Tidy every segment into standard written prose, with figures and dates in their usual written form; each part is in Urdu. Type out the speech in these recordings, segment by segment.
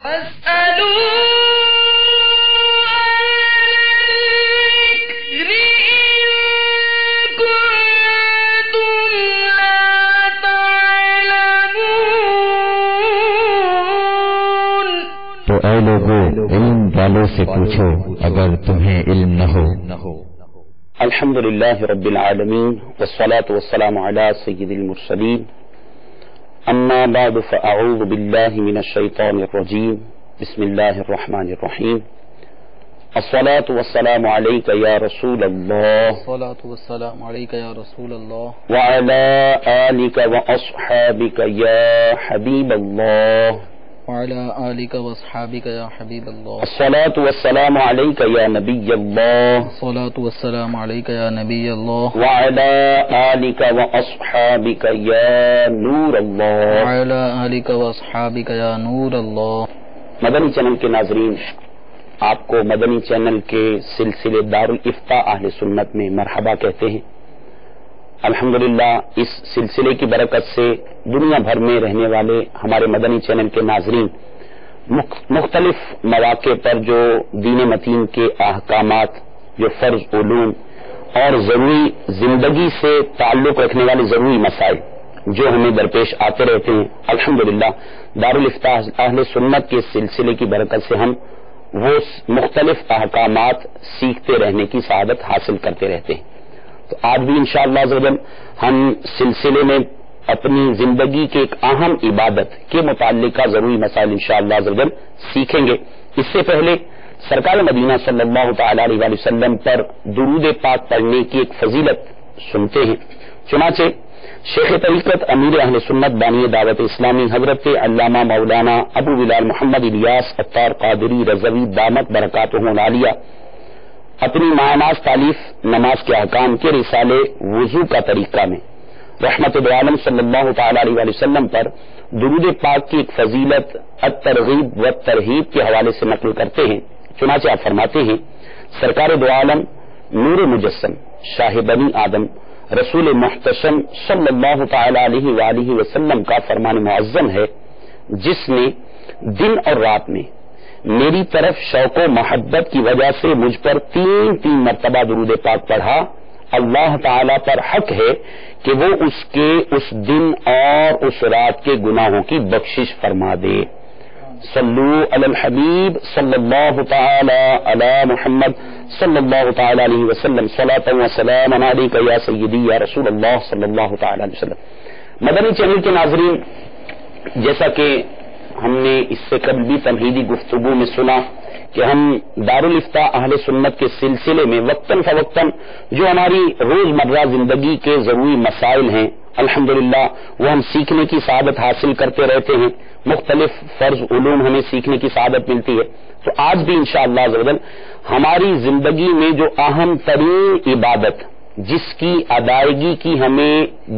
تو اے لوگوں علم والوں سے پوچھو اگر تمہیں علم نہ ہو۔ الحمد للہ رب العالمین والصلاة والسلام علی سید المرسلین اما بعد فاعوذ باللہ من الشیطان الرجیم بسم اللہ الرحمن الرحیم الصلاة والسلام علیک یا رسول اللہ الصلاة والسلام علیک یا رسول اللہ وعلی آلک واصحابک یا حبیب اللہ وعلى آلك واصحابك يا حبيب الله الصلاة والسلام عليك يا نبي الله الصلاة والسلام عليك يا نبي الله وعلى آلك وأصحابك يا نور الله وعلى آلك واصحابك يا نور الله۔ مدنی چینل کے ناظرین، آپ کو مدنی چینل کے سلسلے دارالافتاء اہل سنت میں مرحبا کہتے ہیں۔ الحمدللہ اس سلسلے کی برکت سے دنیا بھر میں رہنے والے ہمارے مدنی چینل کے ناظرین مختلف مواقع پر جو دین متین کے احکامات، جو فرض علوم اور ضروری زندگی سے تعلق رکھنے والے ضروری مسائل جو ہمیں درپیش آتے رہتے ہیں، الحمدللہ دارالافتاء اہل سنت کے سلسلے کی برکت سے ہم وہ مختلف احکامات سیکھتے رہنے کی سعادت حاصل کرتے رہتے ہیں۔ تو آج بھی انشاءاللہ عزوجل ہم سلسلے میں اپنی زندگی کے ایک اہم عبادت کے متعلقہ ضروری مسائل انشاءاللہ عزوجل سیکھیں گے۔ اس سے پہلے سرکار مدینہ صلی اللہ تعالی علیہ وآلہ وسلم پر درود پاک پڑھنے کی ایک فضیلت سنتے ہیں۔ چنانچہ شیخ طریقت امیر اہل سنت بانی دعوت اسلامی حضرت علامہ مولانا ابو بلال محمد الیاس عطار قادری رضوی دامت برکاتہ العالیہ اپنی ماہناز تالیف نماز کے احکام کے رسالے وضو کا طریقہ میں رحمت دو عالم صلی اللہ تعالی علیہ وآلہ وسلم پر درود پاک کی ایک فضیلت الترغیب و ترہیب کے حوالے سے نقل کرتے ہیں۔ چنانچہ آپ فرماتے ہیں، سرکار دو عالم نور مجسم شاہ بنی آدم رسول محتشم صلی اللہ تعالی علیہ وآلہ وسلم کا فرمان معظم ہے، جس نے دن اور رات میں میری طرف شوق و محبت کی وجہ سے مجھ پر تین مرتبہ درود پاک پڑھا، اللہ تعالی پر حق ہے کہ وہ اس کے اس دن اور اس رات کے گناہوں کی بخشش فرما دے۔ صلو علی الحبیب صلی اللہ تعالی علی محمد صلی اللہ تعالی علیہ وسلم صلاۃ و سلام علیک یا سیدی یا رسول اللہ صلی اللہ تعالی علیہ وسلم۔ مدنی چینل کے ناظرین، جیسا کہ ہم نے اس سے قبل بھی تمہیدی گفتگو میں سنا کہ ہم دارالافتاء اہل سنت کے سلسلے میں وقتاً فوقتاً جو ہماری روزمرہ زندگی کے ضروری مسائل ہیں، الحمدللہ وہ ہم سیکھنے کی سعادت حاصل کرتے رہتے ہیں۔ مختلف فرض علوم ہمیں سیکھنے کی سعادت ملتی ہے۔ تو آج بھی انشاءاللہ عزوجل ہماری زندگی میں جو اہم ترین عبادت جس کی ادائیگی کی ہمیں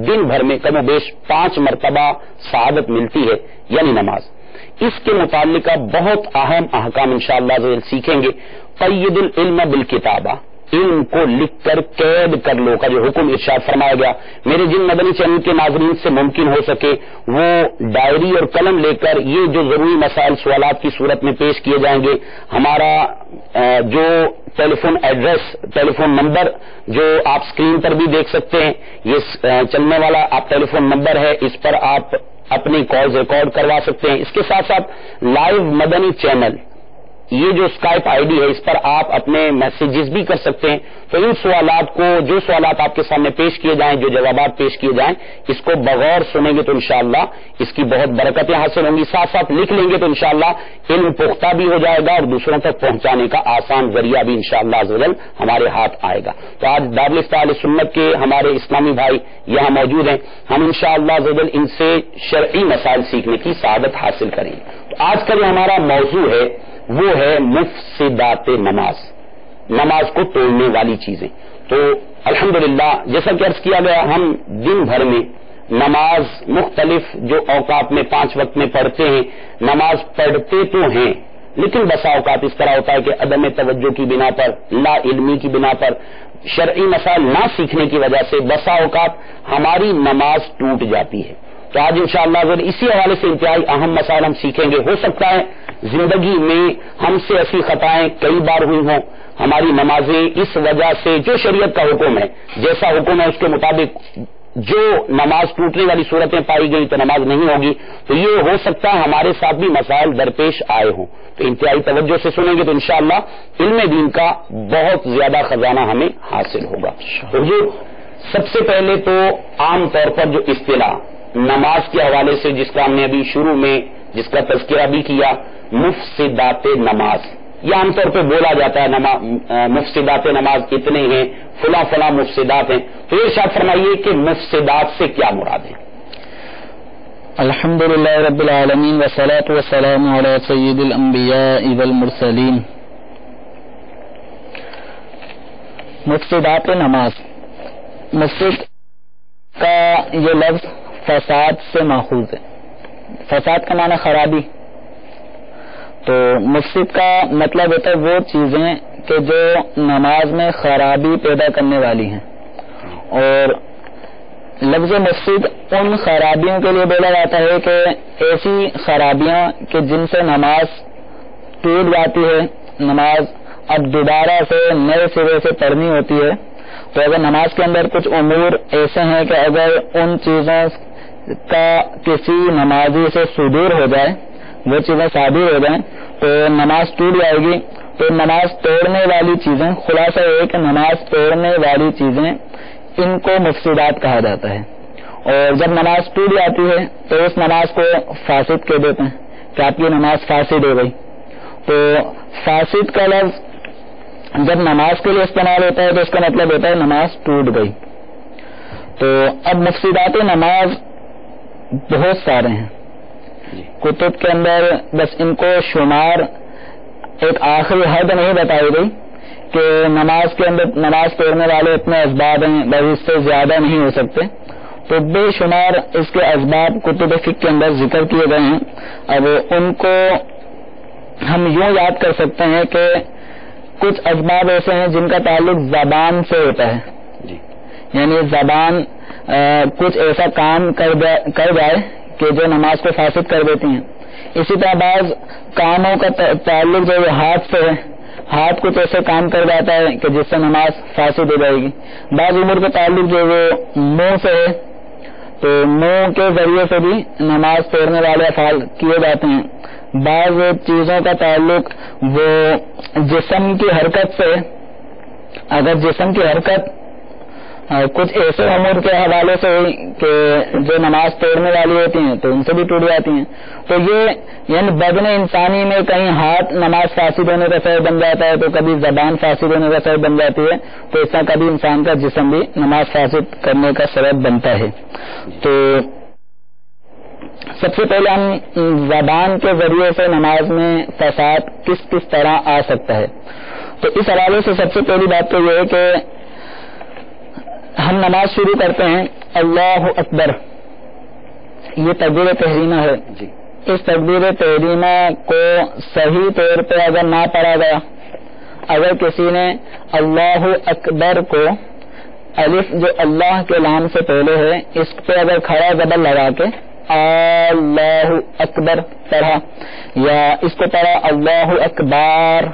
دن بھر میں کم و بیش 5 مرتبہ سعادت ملتی ہے، یعنی نماز، اس کے متعلقہ بہت اہم احکام انشاءاللہ عزوجل سیکھیں گے۔ قید العلم بالکتابہ، علم کو لکھ کر قید کر لو کا جو حکم ارشاد فرمایا گیا، میرے جن مدنی چینل کے ناظرین سے ممکن ہو سکے وہ ڈائری اور قلم لے کر یہ جو ضروری مسائل سوالات کی صورت میں پیش کیے جائیں گے، ہمارا جو ٹیلیفون ایڈریس، ٹیلیفون نمبر جو آپ اسکرین پر بھی دیکھ سکتے ہیں، یہ چلنے والا آپ ٹیلیفون نمبر ہے، اس پر آپ اپنی کالز ریکارڈ کروا سکتے ہیں۔ اس کے ساتھ ساتھ لائیو مدنی چینل یہ جو اسکائپ آئی ڈی ہے، اس پر آپ اپنے میسیجز بھی کر سکتے ہیں۔ تو ان سوالات کو، جو سوالات آپ کے سامنے پیش کیے جائیں، جو جوابات پیش کیے جائیں، اس کو بغور سنیں گے تو انشاءاللہ اس کی بہت برکتیں حاصل ہوں گی۔ ساتھ ساتھ لکھ لیں گے تو انشاءاللہ علم پختہ بھی ہو جائے گا اور دوسروں تک پہنچانے کا آسان ذریعہ بھی انشاءاللہ عزوجل ہمارے ہاتھ آئے گا۔ تو آج دارالافتاء اہل سنت کے ہمارے اسلامی بھائی یہاں موجود ہیں، ہم انشاءاللہ عزوجل ان سے شرعی مسائل سیکھنے کی سعادت حاصل کریں گے۔ تو آج کا جو ہمارا موضوع ہے وہ ہے مفسدات نماز، نماز کو توڑنے والی چیزیں۔ تو الحمدللہ جیسا کہ عرض کیا گیا، ہم دن بھر میں نماز مختلف جو اوقات میں 5 وقت میں پڑھتے ہیں، نماز پڑھتے تو ہیں، لیکن بسا اوقات اس طرح ہوتا ہے کہ عدم توجہ کی بنا پر، لا علمی کی بنا پر، شرعی مسائل نہ سیکھنے کی وجہ سے بسا اوقات ہماری نماز ٹوٹ جاتی ہے۔ تو آج انشاءاللہ اگر اسی حوالے سے انتہائی اہم مسائل ہم سیکھیں گے. ہو سکتا ہے زندگی میں ہم سے ایسی خطائیں کئی بار ہوئی ہوں, ہماری نمازیں اس وجہ سے جو شریعت کا حکم ہے, جیسا حکم ہے اس کے مطابق جو نماز ٹوٹنے والی صورتیں پائی گئی تو نماز نہیں ہوگی, تو یہ ہو سکتا ہے ہمارے ساتھ بھی مسائل درپیش آئے ہوں. تو انتہائی توجہ سے سنیں گے تو انشاءاللہ علم دین کا بہت زیادہ خزانہ ہمیں حاصل ہوگا. تو یہ سب سے پہلے تو عام طور پر جو اصطلاح نماز کے حوالے سے جس کا ہم نے ابھی شروع میں جس کا تذکرہ بھی کیا, مفسدات نماز, یہ عام طور پہ بولا جاتا ہے مفسدات نماز اتنے ہیں, فلاں فلاں مفسدات ہیں. تو یہ ارشاد فرمائیے کہ مفسدات سے کیا مراد ہے؟ الحمدللہ رب العالمین والصلاة والسلام علی سید الانبیاء والمرسلین. مفسدات نماز, مفسد کا یہ لفظ فساد سے ماخوذ ہے. فساد کا معنی خرابی, تو مفسد کا مطلب ہوتا ہے وہ چیزیں کہ جو نماز میں خرابی پیدا کرنے والی ہیں. اور لفظ مفسد ان خرابیوں کے لیے بولا جاتا ہے کہ ایسی خرابیاں کہ جن سے نماز ٹوٹ جاتی ہے, نماز اب دوبارہ سے نئے سرے سے پڑھنی ہوتی ہے. تو اگر نماز کے اندر کچھ امور ایسے ہیں کہ اگر ان چیزوں کا کسی نمازی سے صدور ہو جائے, وہ چیزیں صادر ہو جائیں, تو نماز ٹوٹ جائے گی. تو نماز توڑنے والی چیزیں, خلاصہ یہ کہ نماز توڑنے والی چیزیں ان کو مفسدات کہا جاتا ہے. اور جب نماز ٹوٹ جاتی ہے تو اس نماز کو فاسد کہہ دیتے ہیں کہ آپ کی نماز فاسد ہو گئی. تو فاسد کا لفظ جب نماز کے لیے استعمال ہوتا ہے تو اس کا مطلب ہوتا ہے نماز ٹوٹ گئی. تو اب مفسدات نماز بہت سارے ہیں کتب کے اندر, بس ان کو شمار ایک آخری حد نہیں بتائی گئی کہ نماز کے اندر نماز پڑھنے والے اتنے اسباب ہیں, بس اس سے زیادہ نہیں ہو سکتے. تو بے شمار اس کے اسباب کتب فقہ کے اندر ذکر کیے گئے ہیں. اب ان کو ہم یوں یاد کر سکتے ہیں کہ کچھ اسباب ایسے ہیں جن کا تعلق زبان سے ہوتا ہے, یعنی زبان کچھ ایسا کام کر جائے کہ جو نماز کو فاسد کر دیتی ہیں. اسی طرح بعض کاموں کا تعلق جو ہاتھ سے ہے, ہاتھ کچھ ایسے کام کر جاتا ہے کہ جس سے نماز فاسد ہو جائے گی. بعض امور کا تعلق جو وہ منہ سے ہے, تو منہ کے ذریعے سے بھی نماز پڑھنے والے افعال کیے جاتے ہیں. بعض چیزوں کا تعلق وہ جسم کی حرکت سے, اگر جسم کی حرکت کچھ ایسے امور کے حوالے سے ہوئی کہ جو نماز پڑھنے والی ہوتی ہیں تو ان سے بھی ٹوٹ جاتی ہیں. تو یہ یعنی بدن انسانی میں کہیں ہاتھ نماز فاسد ہونے کا سبب بن جاتا ہے, تو کبھی زبان فاسد ہونے کا سبب بن جاتی ہے, تو اس طرح کبھی انسان کا جسم بھی نماز فاسد کرنے کا سبب بنتا ہے. تو سب سے پہلے ہم زبان کے ذریعے سے نماز میں فساد کس طرح آ سکتا ہے. تو اس حوالے سے سب سے پہلی بات تو یہ ہے کہ ہم نماز شروع کرتے ہیں اللہ اکبر, یہ تکبیر تحریمہ ہے. اس تکبیر تحریمہ کو صحیح طور پہ اگر نہ پڑھا گیا, اگر کسی نے اللہ اکبر کو الف جو اللہ کے نام سے پہلے ہے اس پہ اگر کھڑا زبر لگا کے اللہ اکبر پڑھا, یا اس کو پڑھا اللہ اکبار,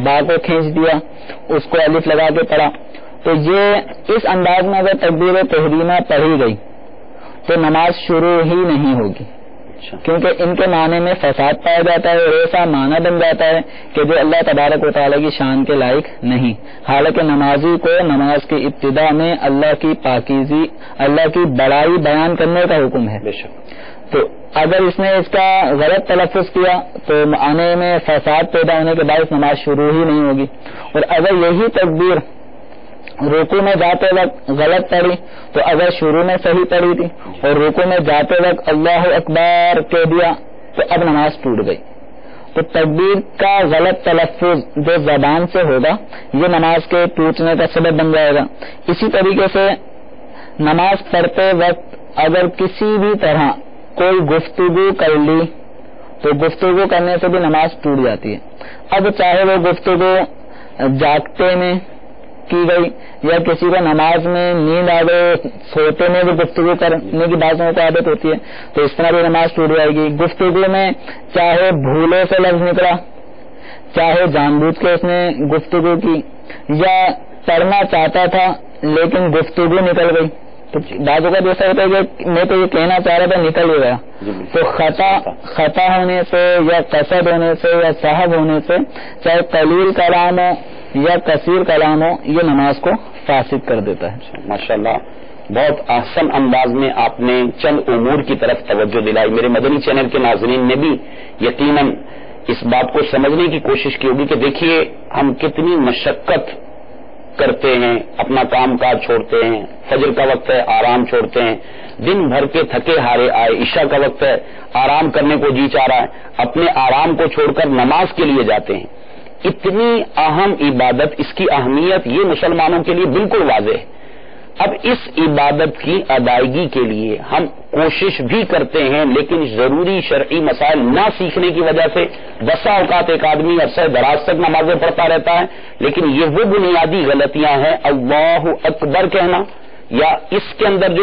با کو کھینچ دیا, اس کو الف لگا کے پڑھا, تو یہ اس انداز میں اگر تکبیر تحریمہ پڑھی گئی تو نماز شروع ہی نہیں ہوگی, کیونکہ ان کے معنی میں فساد پایا جاتا ہے اور ایسا معنی بن جاتا ہے کہ جو اللہ تبارک و تعالیٰ کی شان کے لائق نہیں. حالانکہ نمازی کو نماز کی ابتدا میں اللہ کی پاکیزی, اللہ کی بڑائی بیان کرنے کا حکم ہے. تو اگر اس نے اس کا غلط تلفظ کیا تو معنی میں فساد پیدا ہونے کے باعث نماز شروع ہی نہیں ہوگی. اور اگر یہی تکبیر رکوع میں جاتے وقت غلط پڑھی تو اگر شروع میں صحیح پڑھی تھی اور رکوع میں جاتے وقت اللہ اکبر کہہ دیا تو اب نماز ٹوٹ گئی. تو تکبیر کا غلط تلفظ جو زبان سے ہوگا یہ نماز کے ٹوٹنے کا سبب بن جائے گا. اسی طریقے سے نماز پڑھتے وقت اگر کسی بھی طرح کوئی گفتگو کر لی تو گفتگو کرنے سے بھی نماز ٹوٹ جاتی ہے. اب چاہے وہ گفتگو جاگتے میں کی گئی یا کسی کو نماز میں نیند آ گئی، سوتے میں بھی گفتگو کرنے کی بعضوں کو عادت ہوتی ہے، تو اس طرح بھی نماز ٹوٹ جائے گی۔ گفتگو میں چاہے بھولے سے لفظ نکلا، چاہے جان بوجھ کے اس نے گفتگو کی، یا پڑھنا چاہتا تھا لیکن گفتگو نکل گئی، تو بعضوں کا جیسا ہوتا ہے کہ میں تو یہ کہنا چاہ رہا تھا نکل ہی گیا، تو خطا ہونے سے یا قصد ہونے سے یا صحو ہونے سے چاہے قلیل کلام ہو یا کثیر کلام ہو، یہ نماز کو فاسد کر دیتا ہے۔ ماشاءاللہ، بہت احسن انداز میں آپ نے چند امور کی طرف توجہ دلائی۔ میرے مدنی چینل کے ناظرین نے بھی یقیناً اس بات کو سمجھنے کی کوشش کی ہوگی کہ دیکھیے ہم کتنی مشقت کرتے ہیں، اپنا کام کاج چھوڑتے ہیں، فجر کا وقت ہے آرام چھوڑتے ہیں، دن بھر کے تھکے ہارے آئے، عشاء کا وقت ہے آرام کرنے کو جی چاہ رہا ہے، اپنے آرام کو چھوڑ کر نماز کے لیے جاتے ہیں۔ اتنی اہم عبادت، اس کی اہمیت یہ مسلمانوں کے لیے بالکل واضح ہے۔ اب اس عبادت کی ادائیگی کے لیے ہم کوشش بھی کرتے ہیں، لیکن ضروری شرعی مسائل نہ سیکھنے کی وجہ سے بسا اوقات ایک آدمی عرصہ دراز تک نمازیں پڑھتا رہتا ہے، لیکن یہ وہ بنیادی غلطیاں ہیں، اللہ اکبر کہنا یا اس کے اندر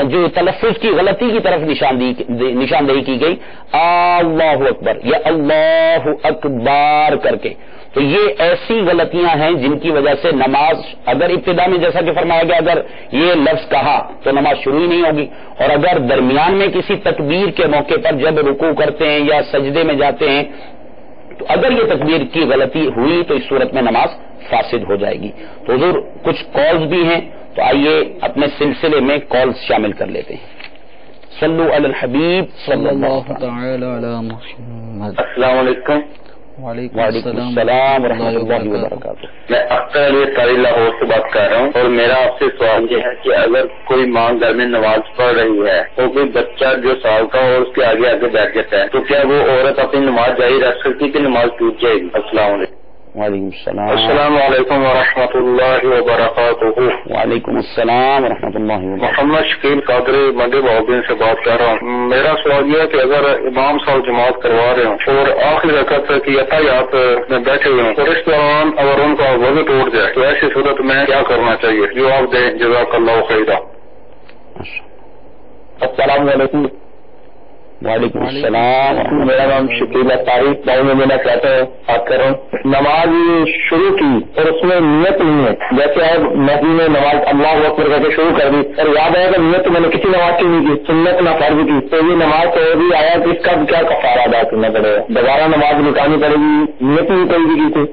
جو تلفظ کی غلطی کی طرف نشاندہی کی گئی، اللہ اکبر یا اللہ اکبار کر کے، تو یہ ایسی غلطیاں ہیں جن کی وجہ سے نماز اگر ابتدا میں جیسا کہ فرمایا گیا اگر یہ لفظ کہا تو نماز شروع ہی نہیں ہوگی، اور اگر درمیان میں کسی تکبیر کے موقع پر جب رکوع کرتے ہیں یا سجدے میں جاتے ہیں تو اگر یہ تکبیر کی غلطی ہوئی تو اس صورت میں نماز فاسد ہو جائے گی۔ تو حضور کچھ کالز بھی ہیں، تو آئیے اپنے سلسلے میں کالز شامل کر لیتے ہیں۔ صلو علی الحبیب صلی اللہ تعالی علی محمد۔ السلام علیکم۔ وعلیکم السلام ورحمۃ اللہ وبرکاتہ۔ میں اختر علی قاری لاہور سے بات کر رہا ہوں، اور میرا آپ سے سوال یہ ہے کہ اگر کوئی ماں گھر میں نماز پڑھ رہی ہے اور کوئی بچہ جو سال کا اور اس کے آگے بیٹھ جاتا ہے، تو کیا وہ عورت اپنی نماز جاری رکھ سکتی کہ نماز ٹوٹ جائے گی؟ السلام علیکم۔ وعلیکم السلام۔ السلام علیکم ورحمۃ اللہ وبرکاتہ۔ وعلیکم السلام ورحمۃ اللہ وبرکاتہ۔ محمد شکیل قادری منڈی بہودین سے بات کر رہا ہوں۔ میرا سوال یہ ہے کہ اگر امام صاحب جماعت کروا رہے ہوں اور آخری رکعت کی اتحیات میں بیٹھے ہوئے ہوں اور اس دوران اگر ان کا وضو ٹوٹ جائے تو ایسی صورت میں کیا کرنا چاہیے؟ جواب دیں، جزاک اللہ خیرا۔ السلام علیکم۔ وعلیکم السلام۔ میرا نام شکیل طارق میں کہتا ہوں، بات کر رہا ہوں۔ نماز شروع کی اور اس میں نیت نہیں ہے، جیسے آپ مسجد میں نماز اللہ اکبر کر کے شروع کر دی اور یاد آیا کہ نیت میں نے کسی نماز کی نہیں کی، سنت نہ فرض کی، تو یہ نماز تو بھی آیا کہ اس کا کیا کفارہ ادا کرنا پڑے گا؟ دوبارہ نماز نکالنی پڑے گی، نیت نہیں کوئی بھی کی؟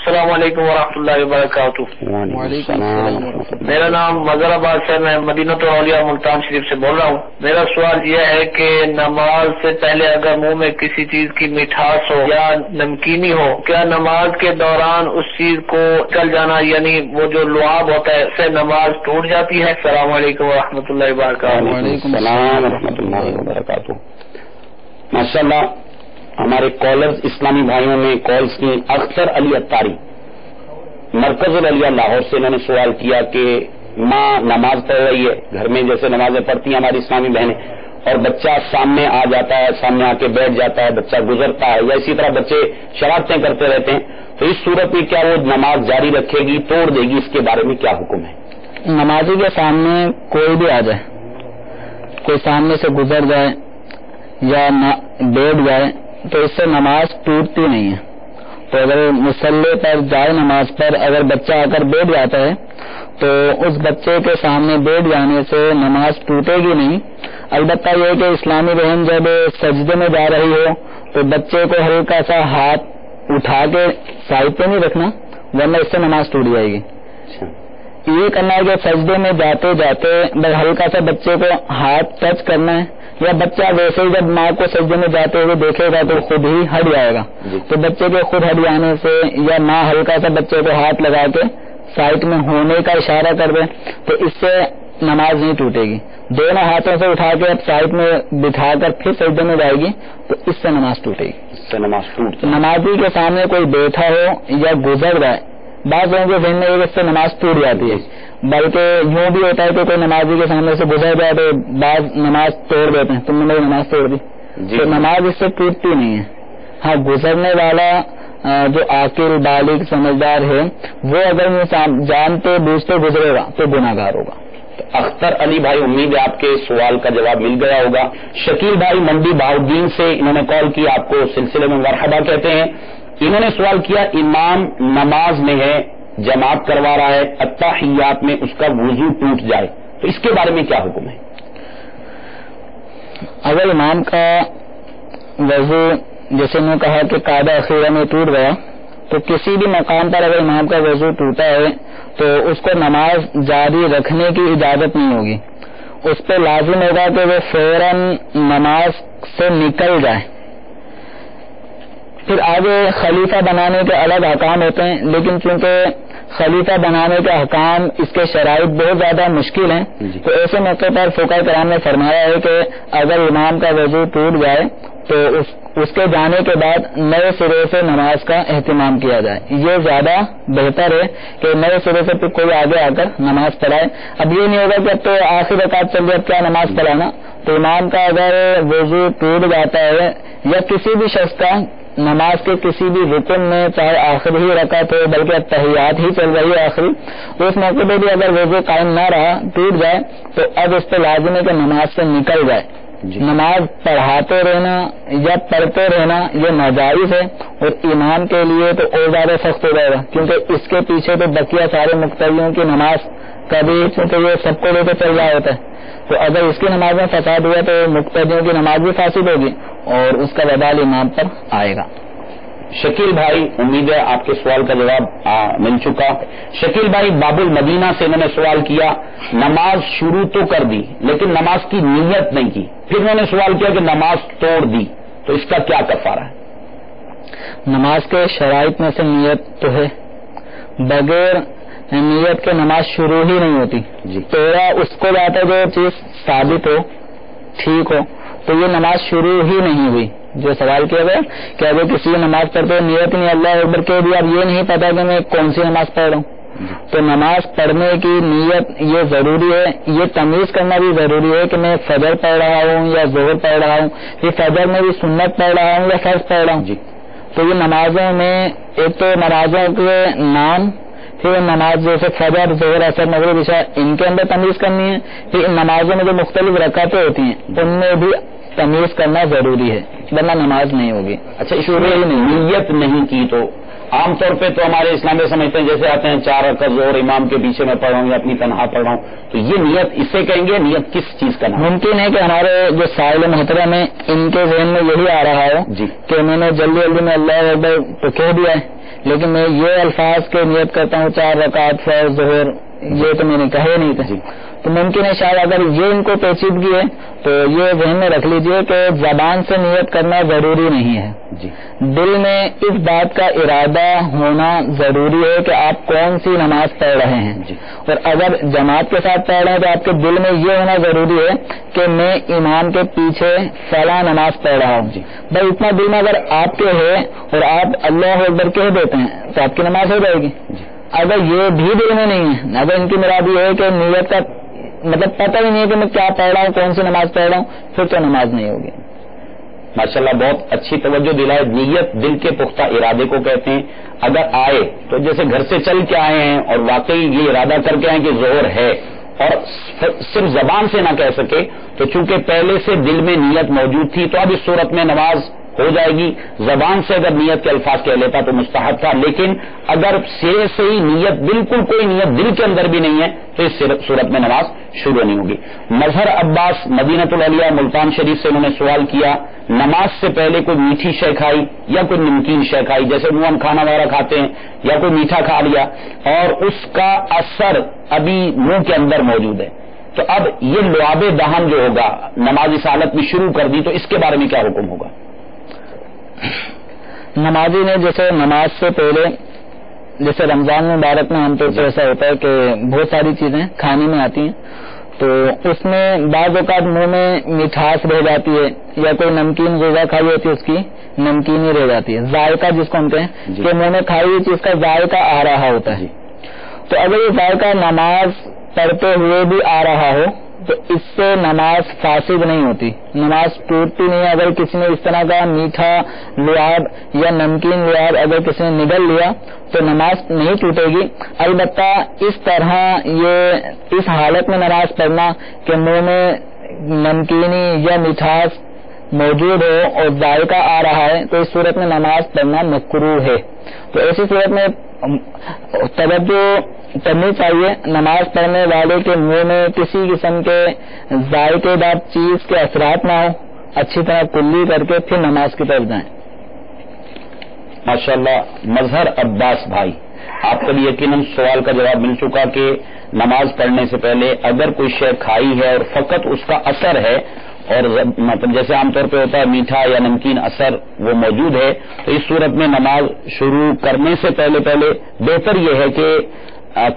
السلام علیکم ورحمۃ اللہ وبرکاتہ۔ وعلیکم السلام۔ میرا نام مظہر آباد سے، میں مدینہ الاولیاء ملتان شریف سے بول رہا ہوں۔ میرا سوال یہ ہے کہ نماز سے پہلے اگر منہ میں کسی چیز کی مٹھاس ہو یا نمکینی ہو، کیا نماز کے دوران اس چیز کو نکل جانا، یعنی وہ جو لعاب ہوتا ہے، اس سے نماز ٹوٹ جاتی ہے؟ السلام علیکم ورحمۃ اللہ وبرکاتہ۔ وعلیکم السلام ورحمۃ اللہ وبرکاتہ۔ ماشاءاللہ ہمارے کالرز اسلامی بھائیوں نے کالز کی۔ اختر علی اتاری مرکز العلیہ لاہور سے انہوں نے سوال کیا کہ ماں نماز پڑھ رہی ہے گھر میں، جیسے نمازیں پڑھتی ہیں ہماری اسلامی بہنیں، اور بچہ سامنے آ جاتا ہے، سامنے آ کے بیٹھ جاتا ہے، بچہ گزرتا ہے، یا اسی طرح بچے شرارتیں کرتے رہتے ہیں، تو اس صورت میں کیا وہ نماز جاری رکھے گی، توڑ دے گی؟ اس کے بارے میں کیا حکم ہے؟ نمازی کے سامنے کوئی بھی آ جائے، کوئی سامنے سے گزر جائے یا بیٹھ جائے تو اس سے نماز ٹوٹتی نہیں ہے۔ تو اگر مصلی پر جائے نماز پر اگر بچہ آ کر بیٹھ جاتا ہے تو اس بچے کے سامنے بیٹھ جانے سے نماز ٹوٹے گی نہیں۔ البتہ یہ کہ اسلامی بہن جب سجدے میں جا رہی ہو تو بچے کو ہلکا سا ہاتھ اٹھا کے سائڈ پہ نہیں رکھنا، ورنہ اس سے نماز ٹوٹ جائے گی۔ یہ کرنا ہے کہ سجدے میں جاتے جاتے بس ہلکا سا بچے کو ہاتھ ٹچ کرنا ہے، یا بچہ ویسے ہی جب ماں کو سجدے میں جاتے ہوئے دیکھے گا تو خود ہی ہٹ جائے گا، تو بچے کے خود ہٹ جانے سے یا ماں ہلکا سا بچے کو ہاتھ لگا کے سائڈ میں ہونے کا اشارہ کر دے تو اس سے نماز نہیں ٹوٹے گی۔ دونوں ہاتھوں سے اٹھا کے اب سائڈ میں بٹھا کر پھر سجدے میں جائے گی تو اس سے نماز ٹوٹے گی۔ اس سے نماز ٹوٹ نمازی کے سامنے کوئی بیٹھا ہو یا گزر رہا ہے، بعض لوگوں کے ذہن میں اس سے نماز ٹوٹ جاتی ہے، بلکہ یوں بھی ہوتا ہے کہ کوئی نمازی کے سامنے سے گزر جائے تو بعض نماز توڑ دیتے ہیں، تم نے میری نماز توڑ دی، تو نماز اس سے ٹوٹتی نہیں ہے۔ ہاں گزرنے والا جو عاقل بالغ سمجھدار ہے وہ اگر یہ جانتے بوجھتے گزرے گا تو گناہگار ہوگا. اختر علی بھائی، امید ہے آپ کے سوال کا جواب مل گیا ہوگا. شکیل بھائی منڈی بہاؤدین سے، انہوں نے کال کی، آپ کو سلسلے میں مرحبا کہتے ہیں. انہوں نے سوال کیا، امام نماز میں ہے، جماعت کروا رہا ہے، التحیات میں اس کا وضو ٹوٹ جائے تو اس کے بارے میں کیا حکم ہے؟ اگر امام کا وضو جیسے میں کہا کہ قاعدہ اخیرہ میں ٹوٹ گیا تو کسی بھی مقام پر اگر امام کا وضو ٹوٹا ہے تو اس کو نماز جاری رکھنے کی اجازت نہیں ہوگی. اس پہ لازم ہوگا کہ وہ فوراً نماز سے نکل جائے. پھر آگے خلیفہ بنانے کے الگ احکام ہوتے ہیں، لیکن چونکہ خلیفہ بنانے کے احکام اس کے شرائط بہت زیادہ مشکل ہیں تو ایسے موقع پر فقہاء کرام نے فرمایا ہے کہ اگر امام کا وضو ٹوٹ جائے تو اس کے جانے کے بعد نئے سرے سے نماز کا اہتمام کیا جائے. یہ زیادہ بہتر ہے کہ نئے سرے سے پھر کوئی آگے آ کر نماز پڑھائے. اب یہ نہیں ہوگا کہ اب تو آخری رکعت چل رہی اب کیا نماز پڑھانا. تو امام کا اگر وضو ٹوٹ جاتا ہے یا کسی بھی شخص کا نماز کے کسی بھی رکن میں، چاہے آخری ہی رکعت ہو بلکہ التحیات ہی چل رہی ہے آخری، تو اس موقع پہ بھی اگر وضو قائم نہ رہا، ٹوٹ جائے تو اب اس پہ لازم ہے کہ نماز سے نکل جائے. نماز پڑھاتے رہنا یا پڑھتے رہنا یہ ناجائز ہے اور امام کے لیے تو اور زیادہ سخت ہو جائے گا، کیونکہ اس کے پیچھے تو بقیہ سارے مقتدیوں کی نماز کبھی، چونکہ یہ سب کو لے کے چل رہا ہوتا ہے، تو اگر اس کی نماز میں فساد ہوا تو مقتدیوں کی نماز بھی فاسد ہوگی اور اس کا وبال امام پر آئے گا. شکیل بھائی، امید ہے آپ کے سوال کا جواب مل چکا. شکیل بھائی باب المدینہ سے انہوں نے سوال کیا، نماز شروع تو کر دی لیکن نماز کی نیت نہیں کی، پھر انہوں نے سوال کیا کہ نماز توڑ دی تو اس کا کیا کفارہ ہے؟ نماز کے شرائط میں سے نیت تو ہے، بغیر نیت کے نماز شروع ہی نہیں ہوتی. توڑا اس کو جاتا جو چیز ثابت ہو، ٹھیک ہو، تو یہ نماز شروع ہی نہیں ہوئی. جو سوال کیا گیا کہ اگر کسی نماز پڑھتے ہوئے نیت نہیں اللہ اکبر کہہ دیا، اب یہ نہیں پتا کہ میں کون سی نماز پڑھ رہا ہوں، تو نماز پڑھنے کی نیت یہ ضروری ہے. یہ تمیز کرنا بھی ضروری ہے کہ میں فجر پڑھ رہا ہوں یا ظہر پڑھ رہا ہوں، پھر فجر میں بھی سنت پڑھ رہا ہوں یا فرض پڑھ رہا ہوں. تو یہ نمازوں میں ایک تو نمازوں کے نام، پھر نماز جیسے فجر ظہر اثر مغرب عشاء ان کے اندر تمیز کرنی ہے، پھر نمازوں میں جو مختلف رکعتیں ہوتی ہیں ان میں بھی تمیز کرنا ضروری ہے، ورنہ نماز نہیں ہوگی. اچھا، شروع نیت نہیں کی تو عام طور پہ تو ہمارے اسلام میں سمجھتے ہیں جیسے آتے ہیں 4 رکعت ظہر امام کے پیچھے میں پڑھ رہا ہوں یا اپنی تنہا پڑھ رہا ہوں، تو یہ نیت اس سے کہیں گے نیت کس چیز کا نام؟ ممکن ہے کہ ہمارے جو سائل محترم ہیں ان کے ذہن میں یہی آ رہا ہو کہ میں نے جلدی جلدی میں اللہ اکبر تو کہہ دیا ہے، لیکن میں یہ الفاظ کے نیت کرتا ہوں 4 رکعت فرض ظہر، یہ تو میں نے کہے نہیں تھا. تو ممکن ہے شاید اگر یہ ان کو پیچیدگی ہے تو یہ ذہن میں رکھ لیجئے کہ زبان سے نیت کرنا ضروری نہیں ہے. دل میں اس بات کا ارادہ ہونا ضروری ہے کہ آپ کون سی نماز پڑھ رہے ہیں. اور اگر جماعت کے ساتھ پڑھ رہے ہیں تو آپ کے دل میں یہ ہونا ضروری ہے کہ میں امام کے پیچھے فلاں نماز پڑھ رہا ہوں. بھائی اتنا دل میں اگر آپ کے ہے اور آپ اللہ اکبر کہہ دیتے ہیں تو آپ کی نماز ہو جائے گی. اگر یہ بھی دل میں نہیں ہے، اگر ان کی مراد یہ ہے کہ نیت کا مطلب پتہ ہی نہیں ہے کہ میں کیا پڑھ رہا ہوں، کون سی نماز پڑھ رہا ہوں، پھر تو نماز نہیں ہوگی. ماشاءاللہ بہت اچھی توجہ دلائے. نیت دل کے پختہ ارادے کو کہتے ہیں. اگر آئے تو جیسے گھر سے چل کے آئے ہیں اور واقعی یہ ارادہ کر کے آئے کہ ظہر ہے اور صرف زبان سے نہ کہہ سکے تو چونکہ پہلے سے دل میں نیت موجود تھی تو اب اس صورت میں نماز ہو جائے گی. زبان سے اگر نیت کے الفاظ کہہ لیتا تو مستحب تھا، لیکن اگر سرے سے ہی نیت بالکل کوئی نیت دل کے اندر بھی نہیں ہے تو اس صورت میں نماز شروع نہیں ہوگی. مظہر عباس مدینۃ العلیہ ملتان شریف سے انہوں نے سوال کیا، نماز سے پہلے کوئی میٹھی شے کھائی یا کوئی نمکین شے کھائی، جیسے منہ ہم کھانا وغیرہ کھاتے ہیں یا کوئی میٹھا کھا لیا اور اس کا اثر ابھی منہ کے اندر موجود ہے، تو اب یہ لعاب دہن جو ہوگا نماز اس حالت میں شروع کر دی تو اس کے بارے میں کیا حکم ہوگا؟ نمازی نے جیسے نماز سے پہلے، جیسے رمضان مبارک میں عام طور سے ایسا ہوتا ہے کہ بہت ساری چیزیں کھانے میں آتی ہیں تو اس میں بعض اوقات منہ میں مٹھاس رہ جاتی ہے یا کوئی نمکین غذا کھائی ہوتی ہے اس کی نمکین ہی رہ جاتی ہے، ذائقہ جس کو ہم کہیں کہ منہ میں کھائی ہوئی چیز کا ذائقہ آ رہا ہوتا ہے. تو اگر یہ ذائقہ نماز پڑھتے ہوئے بھی آ رہا ہو تو اس سے نماز فاسد نہیں ہوتی، نماز ٹوٹتی نہیں ہے۔ اگر کسی نے اس طرح کا میٹھا لعاب یا نمکین لعاب اگر کسی نے نگل لیا تو نماز نہیں ٹوٹے گی۔ البتہ اس طرح یہ اس حالت میں نماز پڑھنا کہ منہ میں نمکینی یا مٹھاس موجود ہو اور ذائقہ آ رہا ہے تو اس صورت میں نماز پڑھنا مکروہ ہے۔ تو ایسی صورت میں توجہ کرنی چاہیے، نماز پڑھنے والے کے منہ میں کسی قسم کے ذائقے دار چیز کے اثرات نہ ہو، اچھی طرح کلی کر کے پھر نماز کی طرف جائیں۔ ماشاءاللہ مظہر عباس بھائی، آپ کو یقیناً سوال کا جواب مل چکا کہ نماز پڑھنے سے پہلے اگر کوئی شے کھائی ہے اور فقط اس کا اثر ہے اور مطلب جیسے عام طور پہ ہوتا ہے میٹھا یا نمکین اثر وہ موجود ہے، تو اس صورت میں نماز شروع کرنے سے پہلے بہتر یہ ہے کہ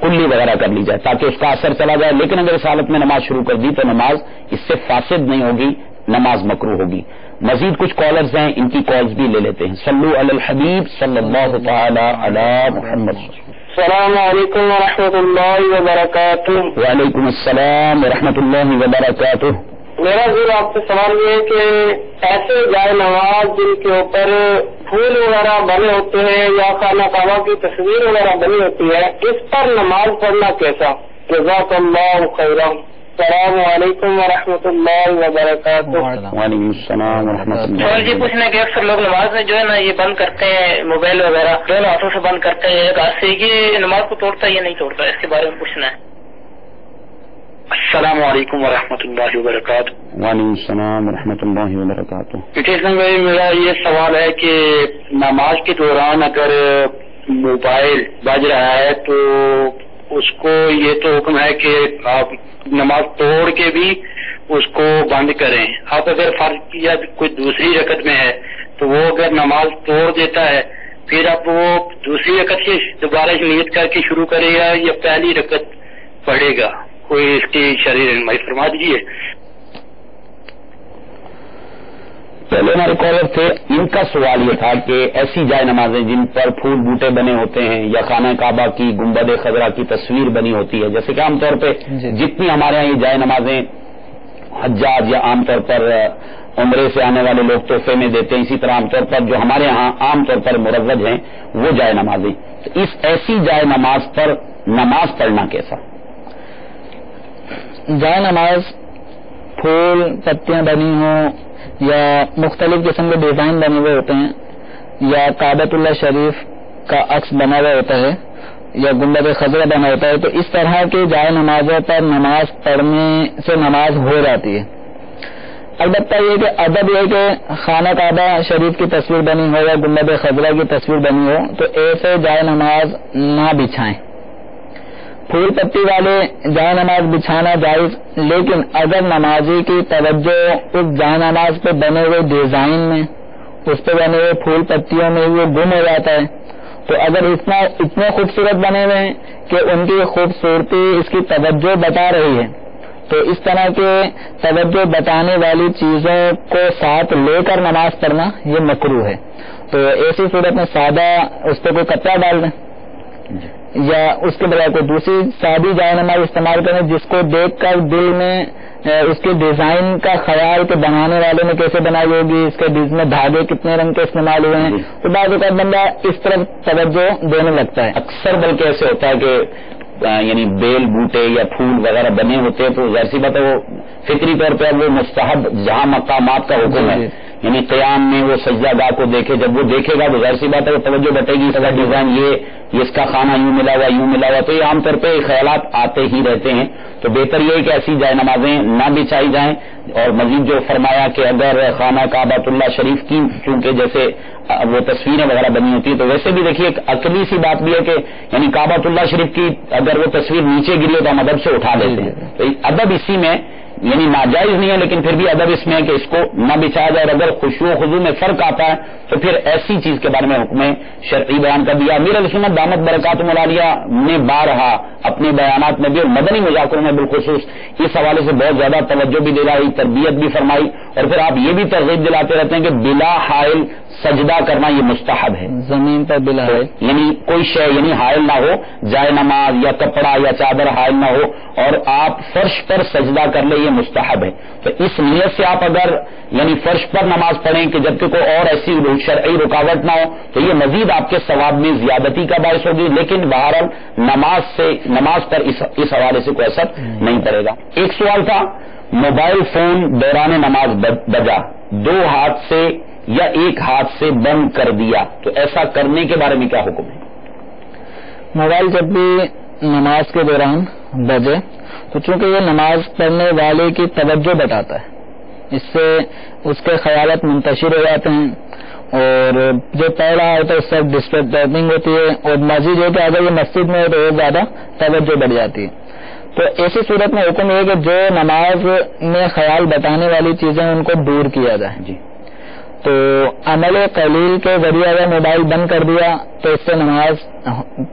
کلی وغیرہ کر لی جائے تاکہ اس کا اثر چلا جائے، لیکن اگر اس حالت میں نماز شروع کر دی تو نماز اس سے فاسد نہیں ہوگی، نماز مکروہ ہوگی۔ مزید کچھ کالرز ہیں، ان کی کالز بھی لے لیتے ہیں۔ صلو علی الحبیب صلی اللہ تعالی علی محمد۔ السلام علیکم ورحمۃ اللہ وبرکاتہ۔ وعلیکم السلام ورحمۃ اللہ وبرکاتہ۔ میرا ضرور آپ سے سوال یہ ہے کہ ایسے جائے نماز جن کے اوپر پھول وغیرہ بنے ہوتے ہیں یا خانہ کعبہ کی تصویر وغیرہ بنی ہوتی ہے، اس پر نماز پڑھنا کیسا؟ جزاک اللہ خیرا۔ السلام علیکم ورحمۃ اللہ وبرکاتہ۔ وعلیکم السلام ورحمۃ اللہ۔ سوال جی پوچھنا کہ اکثر لوگ نماز میں جو ہے نا یہ بند کرتے ہیں موبائل وغیرہ، دونوں ہاتھوں سے بند کرتے ہیں، ایک ہاتھ سے، یہ نماز کو توڑتا ہے یا نہیں توڑتا؟ اس کے بارے میں پوچھنا ہے۔ السلام علیکم ورحمۃ اللہ وبرکاتہ۔ وعلیکم السلام ورحمۃ اللہ وبرکاتہ۔ اسلام بھائی میرا یہ سوال ہے کہ نماز کے دوران اگر موبائل بج رہا ہے تو اس کو یہ تو حکم ہے کہ آپ نماز توڑ کے بھی اس کو بند کریں۔ آپ اگر فرض یا کوئی دوسری رکعت میں ہے تو وہ اگر نماز توڑ دیتا ہے پھر اب وہ دوسری رکعت سے دوبارہ نیت کر کے شروع کرے گا یا پہلی رکعت پڑھے گا؟ کوئی اس کی شرعی رہنمائی فرما دیجیے۔ پہلے ہمارے کالر تھے، ان کا سوال یہ تھا کہ ایسی جائے نمازیں جن پر پھول بوٹے بنے ہوتے ہیں یا خانہ کعبہ کی گنبد خضرا کی تصویر بنی ہوتی ہے، جیسے کہ عام طور پہ جتنی ہمارے یہاں یہ جائے نمازیں حجاج یا عام طور پر عمرے سے آنے والے لوگ تحفے میں دیتے ہیں، اسی طرح عام طور پر جو ہمارے ہاں عام طور پر مروج ہیں وہ جائے نمازیں، تو اس ایسی جائے نماز پر نماز پڑھنا کیسا؟ جائے نماز پھول پتیاں بنی ہوں یا مختلف قسم کے ڈیزائن بنے ہوئے ہوتے ہیں یا کعبۃ اللہ شریف کا عکس بنا ہوا ہوتا ہے یا گنبد خضرا بنا ہوتا ہے، تو اس طرح کی جائے نمازوں پر نماز پڑھنے سے نماز ہو جاتی ہے۔ البتہ یہ کہ ادب یہ کہ خانہ کعبہ شریف کی تصویر بنی ہو یا گنبد خضرا کی تصویر بنی ہو تو ایسے جائے نماز نہ بچھائیں۔ پھول پتی والے جائے نماز بچھانا جائز، لیکن اگر نمازی کی توجہ اس جائے نماز پہ بنے ہوئے ڈیزائن میں، اس پہ بنے ہوئے پھول پتیوں میں وہ گم ہو جاتا ہے، تو اگر اتنے خوبصورت بنے ہوئے ہیں کہ ان کی خوبصورتی اس کی توجہ بتا رہی ہے تو اس طرح کے توجہ بتانے والی چیزوں کو ساتھ لے کر نماز پڑھنا یہ مکروہ ہے۔ تو ایسی صورت میں سادہ اس پہ کوئی کپڑا ڈال دیں یا اس کے بجائے کوئی دوسری سادی جائے نماز استعمال کریں جس کو دیکھ کر دل میں اس کے ڈیزائن کا خیال کہ بنانے والے نے کیسے بنائی ہوگی، اس کے میں دھاگے کتنے رنگ کے استعمال ہوئے ہیں، تو بعض اوقات بندہ اس طرف توجہ دینے لگتا ہے۔ اکثر بلکہ ایسے ہوتا ہے کہ یعنی بیل بوٹے یا پھول وغیرہ بنے ہوتے ہیں تو ظاہر سی بات ہے وہ فطری طور پہ وہ مستحب جہاں مقامات کا حکم ہے، یعنی قیام میں وہ سجدہ گاہ کو دیکھے، جب وہ دیکھے گا تو ظاہر سی بات ہے وہ توجہ بٹے گی، اس کا ڈیزائن یہ اس کا خانہ یوں ملا ہوا، تو یہ عام طور پہ خیالات آتے ہی رہتے ہیں۔ تو بہتر یہ ہے کہ ایسی جائے نمازیں نہ بچھائی جائیں، اور مزید جو فرمایا کہ اگر خانہ کعبۃ اللہ شریف کی چونکہ جیسے وہ تصویریں وغیرہ بنی ہوتی ہے تو ویسے بھی دیکھیے ایک عقلی سی بات بھی ہے کہ یعنی کعبۃ اللہ شریف کی اگر وہ تصویر نیچے گری ہو تو ہم ادب سے اٹھا لیتے ہیں، تو ادب اسی میں یعنی ناجائز نہیں ہے لیکن پھر بھی ادب اس میں ہے کہ اس کو نہ بچھایا جائے، اور اگر خشوع و خضوع میں فرق آتا ہے تو پھر ایسی چیز کے بارے میں حکم شرعی بیان کر دیا۔ امیر علیہ سنت دامت برکاتہم العالیہ نے بارہا اپنے بیانات میں بھی اور مدنی مذاکروں میں بالخصوص اس حوالے سے بہت زیادہ توجہ بھی دلائی، تربیت بھی فرمائی، اور پھر آپ یہ بھی ترغیب دلاتے رہتے ہیں کہ بلا حائل سجدہ کرنا یہ مستحب ہے زمین پر بلا ہے، یعنی کوئی شے یعنی حائل نہ ہو، جائے نماز یا کپڑا یا چادر حائل نہ ہو اور آپ فرش پر سجدہ کر لیں، یہ مستحب ہے. تو اس نیت سے آپ اگر یعنی فرش پر نماز پڑھیں کہ جبکہ کوئی اور ایسی شرعی رکاوٹ نہ ہو تو یہ مزید آپ کے ثواب میں زیادتی کا باعث ہوگی، لیکن بہرحال نماز پر اس حوالے سے کوئی اثر نہیں پڑے گا. ایک سوال تھا، موبائل فون دوران نماز بجا، دو ہاتھ سے یا ایک ہاتھ سے بند کر دیا، تو ایسا کرنے کے بارے میں کیا حکم ہے؟ موبائل جب بھی نماز کے دوران بجے تو چونکہ یہ نماز پڑھنے والے کی توجہ بٹاتا ہے، اس سے اس کے خیالات منتشر ہو جاتے ہیں اور جو پڑھ رہا ہوتا ہے اس سے ڈسٹربنگ ہوتی ہے، اور مزید یہ کہ اگر یہ مسجد میں ہو تو اور زیادہ توجہ بڑھ جاتی ہے. تو ایسی صورت میں حکم یہ کہ جو نماز میں خیال بتانے والی چیزیں ان کو دور کیا جائے. جی. تو عمل قلیل کے ذریعے اگر موبائل بند کر دیا تو اس سے نماز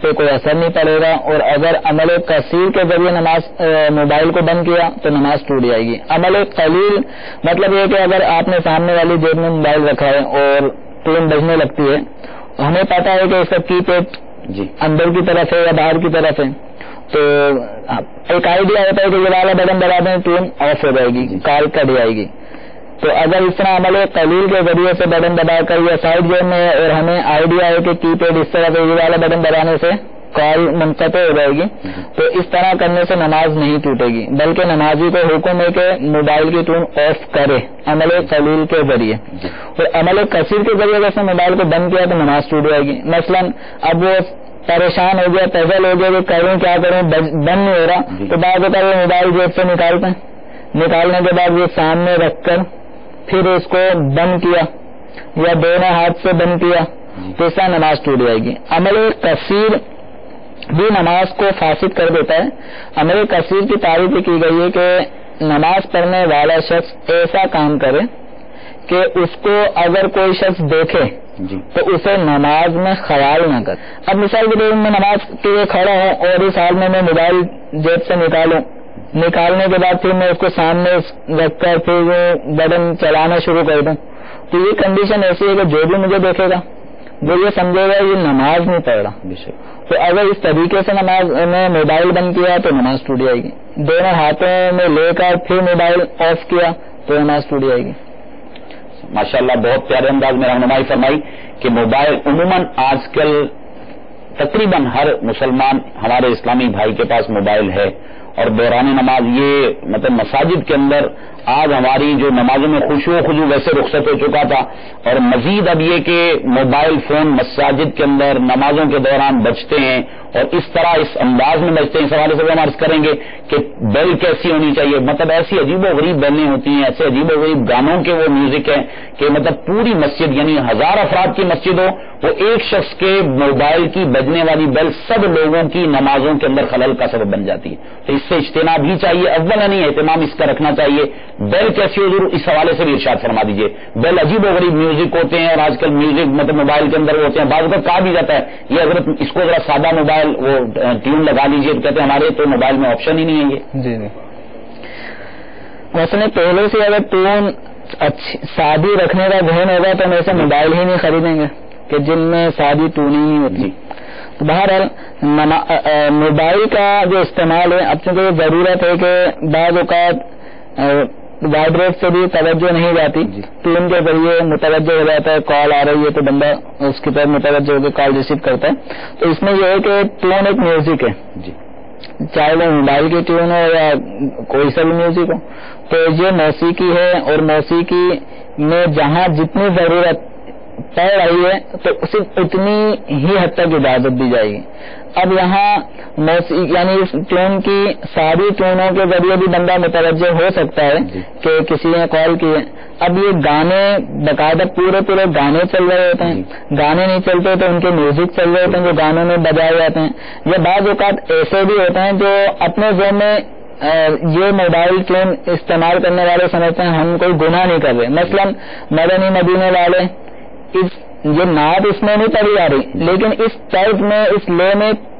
پہ کوئی اثر نہیں پڑے گا، اور اگر عمل کثیر کے ذریعے موبائل کو بند کیا تو نماز ٹوٹ جائے گی. عمل قلیل مطلب یہ کہ اگر آپ نے سامنے والی جیب میں موبائل رکھا ہے اور ٹون بجنے لگتی ہے، ہمیں پتا ہے کہ اس کا کی پیڈ اندر کی طرف ہے یا باہر کی طرف ہے، تو ایک آئیڈیا ہوتا ہے کہ یہ والا بٹن دبا دیں ٹون آف ہو جائے گی، کال کٹ جائے گی. تو اگر اس طرح عمل قلیل کے ذریعے سے بٹن دبا کر یا سائڈ گیئر میں اور ہمیں آئیڈیا ہے کہ کی پیڈ اس طرح سے یہ والا بٹن دبانے سے کال منقطع ہو جائے گی، تو اس طرح کرنے سے نماز نہیں ٹوٹے گی، بلکہ نمازی کو حکم ہے کہ موبائل کی ٹون آف کرے عمل قلیل کے ذریعے. اور عمل کثیر کے ذریعے اگر اس نے موبائل کو بند کیا تو نماز ٹوٹ جائے گی. مثلا اب وہ پریشان ہو گیا، پزل ہو گیا کہ کروں کیا کروں، بند نہیں ہو رہا، تو بعض اوقات وہ موبائل جیب سے نکالتے ہیں، نکالنے کے بعد وہ سامنے رکھ کر پھر اس کو بند کیا یا دونوں ہاتھ سے بند کیا تو اس طرح نماز ٹوٹ جائے گی. عمل کثیر بھی نماز کو فاسد کر دیتا ہے. عمل کثیر کی تعریف کی گئی ہے کہ نماز پڑھنے والا شخص ایسا کام کرے کہ اس کو اگر کوئی شخص دیکھے تو اسے نماز میں خیال نہ کر. اب مثال کے طور پر میں نماز کے لیے کھڑا ہوں اور اس حال میں موبائل جیب سے نکالنے کے بعد پھر میں اس کو سامنے رکھ کر پھر وہ بٹن چلانا شروع کر دوں، تو یہ کنڈیشن ایسی ہے کہ جو بھی مجھے دیکھے گا وہ یہ سمجھے گا یہ نماز نہیں پڑھ رہا. تو اگر اس طریقے سے نماز میں موبائل بند کیا تو نماز ٹوٹ جائے گی. دونوں ہاتھوں میں لے کر پھر موبائل آف کیا تو نماز ٹوٹ جائے گی. ماشاءاللہ بہت پیارے انداز میں رہنمائی فرمائی کہ موبائل عموماً آج کل تقریباً ہر مسلمان ہمارے اسلامی بھائی کے پاس موبائل ہے، اور دوران نماز یہ مطلب مساجد کے اندر آج ہماری جو نمازوں میں خضوع ویسے رخصت ہو چکا تھا، اور مزید اب یہ کہ موبائل فون مساجد کے اندر نمازوں کے دوران بجتے ہیں اور اس طرح اس انداز میں بجتے ہیں. اس حوالے سے ہم عرض کریں گے کہ بیل کیسی ہونی چاہیے، مطلب ایسی عجیب و غریب بیلیں ہوتی ہیں، ایسے عجیب و غریب گانوں کے وہ میوزک ہے کہ مطلب پوری مسجد یعنی 1000 افراد کی مسجد ہو، وہ ایک شخص کے موبائل کی بجنے والی بیل سب لوگوں کی نمازوں کے اندر خلل کا سبب بن جاتی ہے. تو اس سے اجتناب ہی چاہیے، اول نہیں اہتمام اس کا رکھنا چاہیے. بیل کیسی حضور اس حوالے سے بھی ارشاد فرما دیجیے. بیل عجیب و غریب میوزک ہوتے ہیں، اور آج کل میوزک مطلب موبائل کے اندر ہوتے ہیں، بعض کا کہا بھی جاتا ہے یہ اگر اس کو ذرا سادہ موبائل وہ ٹیون لگا لیجیے، تو کہتے ہیں ہمارے تو موبائل میں آپشن ہی نہیں ہے یہ. جی ویسے پہلے سے اگر ٹون سادی رکھنے کا ذہن ہوگا تو ہم ایسے موبائل ہی نہیں خریدیں گے کہ جن میں سادی ٹون ہی نہیں ہوتی. بہرحال موبائل کا جو استعمال ہے، اب چونکہ یہ ضرورت ہے کہ بعض اوقات وائبریٹ سے بھی توجہ نہیں جاتی، ٹون کے ذریعے متوجہ ہو جاتا ہے، کال آ رہی ہے تو بندہ اس کی طرف متوجہ ہو کے کال ریسیو کرتا ہے. تو اس میں یہ ہے کہ ٹون ایک میوزک ہے، چاہے وہ موبائل کی ٹون ہو یا کوئی سا بھی میوزک ہو، تو یہ موسیقی ہے، اور موسیقی میں جہاں جتنی ضرورت پڑ رہی ہے تو صرف اتنی ہی حد تک اجازت دی جائے گی. اب یہاں یعنی اس ٹون کی ساری ٹونوں کے ذریعے بھی بندہ متوجہ ہو سکتا ہے کہ کسی نے کال کی ہے. اب یہ گانے باقاعدہ پورے گانے چل رہے ہوتے ہیں، گانے نہیں چلتے تو ان کے میوزک چل رہے ہوتے ہیں جو گانوں میں بجائے جاتے ہیں. یا بعض اوقات ایسے بھی ہوتے ہیں جو اپنے ذہن میں یہ موبائل ٹون استعمال کرنے والے سمجھتے ہیں ہم کوئی گناہ نہیں کر رہے. مثلا مدنی مدینے والے یہ نعت اس میں نہیں پڑھی جا رہی، لیکن اس طرز میں اس لے میں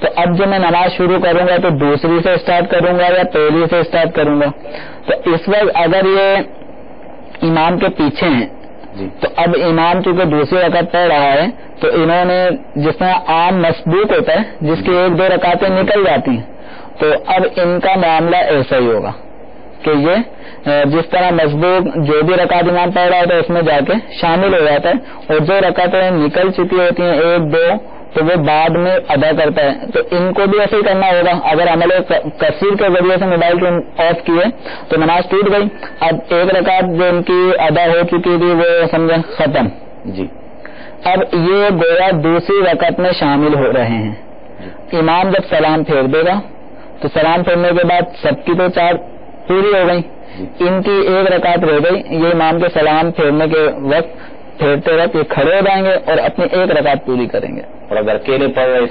تو اب جب میں نماز شروع کروں گا تو دوسری سے اسٹارٹ کروں گا یا پہلی سے اسٹارٹ کروں گا؟ تو اس وقت اگر یہ امام کے پیچھے ہیں تو اب امام چونکہ دوسری رکعت پڑھ رہا ہے تو انہوں نے جس طرح عام مسبوق ہوتا ہے جس کی 1-2 رکعتیں نکل جاتی ہیں، تو اب ان کا معاملہ ایسا ہی ہوگا کہ یہ جس طرح مسبوق جو بھی رکعت امام پڑھ رہا ہوتا ہے اس میں جا کے شامل ہو جاتا ہے، اور جو رکعتیں نکل چکی ہوتی ہیں 1-2 تو وہ بعد میں ادا کرتا ہے. تو ان کو بھی ایسے ہی کرنا ہوگا. اگر عمل کثیر کے ذریعے سے موبائل کو آف کیے تو نماز ٹوٹ گئی. اب 1 رکعت جو ان کی ادا ہو چکی تھی وہ سمجھیں ختم. جی اب یہ گویا دوسری رکعت میں شامل ہو رہے ہیں. امام جب سلام پھیر دے گا تو سلام پھیرنے کے بعد سب کی تو 4 پوری ہو گئی، ان کی 1 رکعت رہ گئی. یہ امام کے سلام پھیرنے کے وقت پھیرتے وقت یہ کھڑے ہو جائیں گے اور اپنی 1 رکعت پوری کریں گے. اور اگر اکیلے پڑھ رہے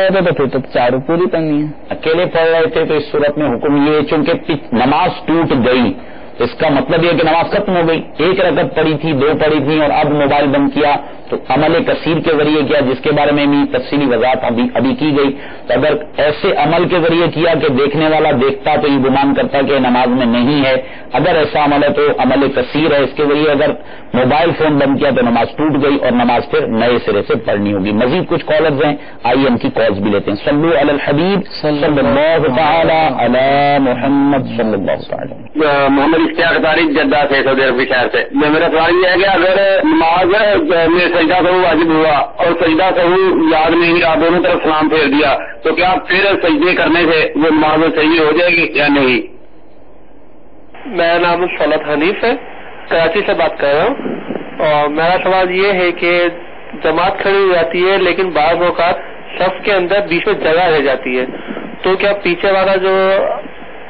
تھے تو پھر تو 4 پوری پڑھنی ہے. اکیلے پڑھ رہے تھے تو اس صورت میں حکم یہ چونکہ نماز ٹوٹ گئی تو اس کا مطلب یہ کہ نماز ختم ہو گئی. 1 رکعت پڑھی تھی، 2 پڑھی تھی اور اب موبائل بند کیا تو عمل کثیر کے ذریعے کیا، جس کے بارے میں بھی تفصیلی وضاحت ابھی کی گئی. تو اگر ایسے عمل کے ذریعے کیا کہ دیکھنے والا دیکھتا تو یہ گمان کرتا کہ نماز میں نہیں ہے، اگر ایسا عمل ہے تو عمل کثیر ہے. اس کے ذریعے اگر موبائل فون بند کیا تو نماز ٹوٹ گئی اور نماز پھر نئے سرے سے پڑھنی ہوگی. مزید کچھ کالرز ہیں، آئیے ان کی کالز بھی لیتے ہیں. صلو علی الحبیب صلی اللہ تعالی علی محمد صلی اللہ تعالی. محمد اشتیاق طارق جدہ سے سعودی عرب شہر سے. میرا سوال یہ ہے کہ اگر نماز میں سجدہ سہو واجب ہوا اور سجدہ سہو یاد نہیں رہا، دونوں طرف سلام پھیر دیا، تو کیا پھر سجدے کرنے سے وہ نماز صحیح ہو جائے گی یا نہیں؟ میرا نام صلت حنیف ہے، کراچی سے بات کر رہا ہوں. اور میرا سوال یہ ہے کہ جماعت کھڑی ہو جاتی ہے لیکن بعض اوقات صف کے اندر بیچ میں جگہ رہ جاتی ہے، تو کیا پیچھے والا جو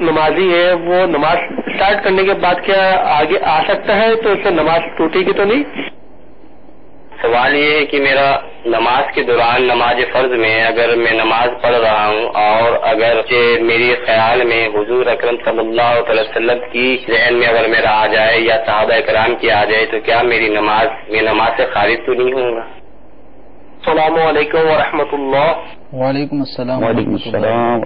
نمازی ہے وہ نماز اسٹارٹ کرنے کے بعد کیا آگے آ سکتا ہے؟ تو اس سے نماز ٹوٹے گی تو نہیں؟ سوال یہ ہے کہ میرا نماز کے دوران نماز فرض میں اگر میں نماز پڑھ رہا ہوں اور اگر میری خیال میں حضور اکرم صلی اللہ علیہ وسلم کی ذہن میں اگر میرا آ جائے یا صحابہ کرام کی آ جائے تو کیا میری نماز سے خارج تو نہیں ہوں گا؟ السلام علیکم ورحمۃ اللہ. وعلیکم السلام. وعلیکم السلام.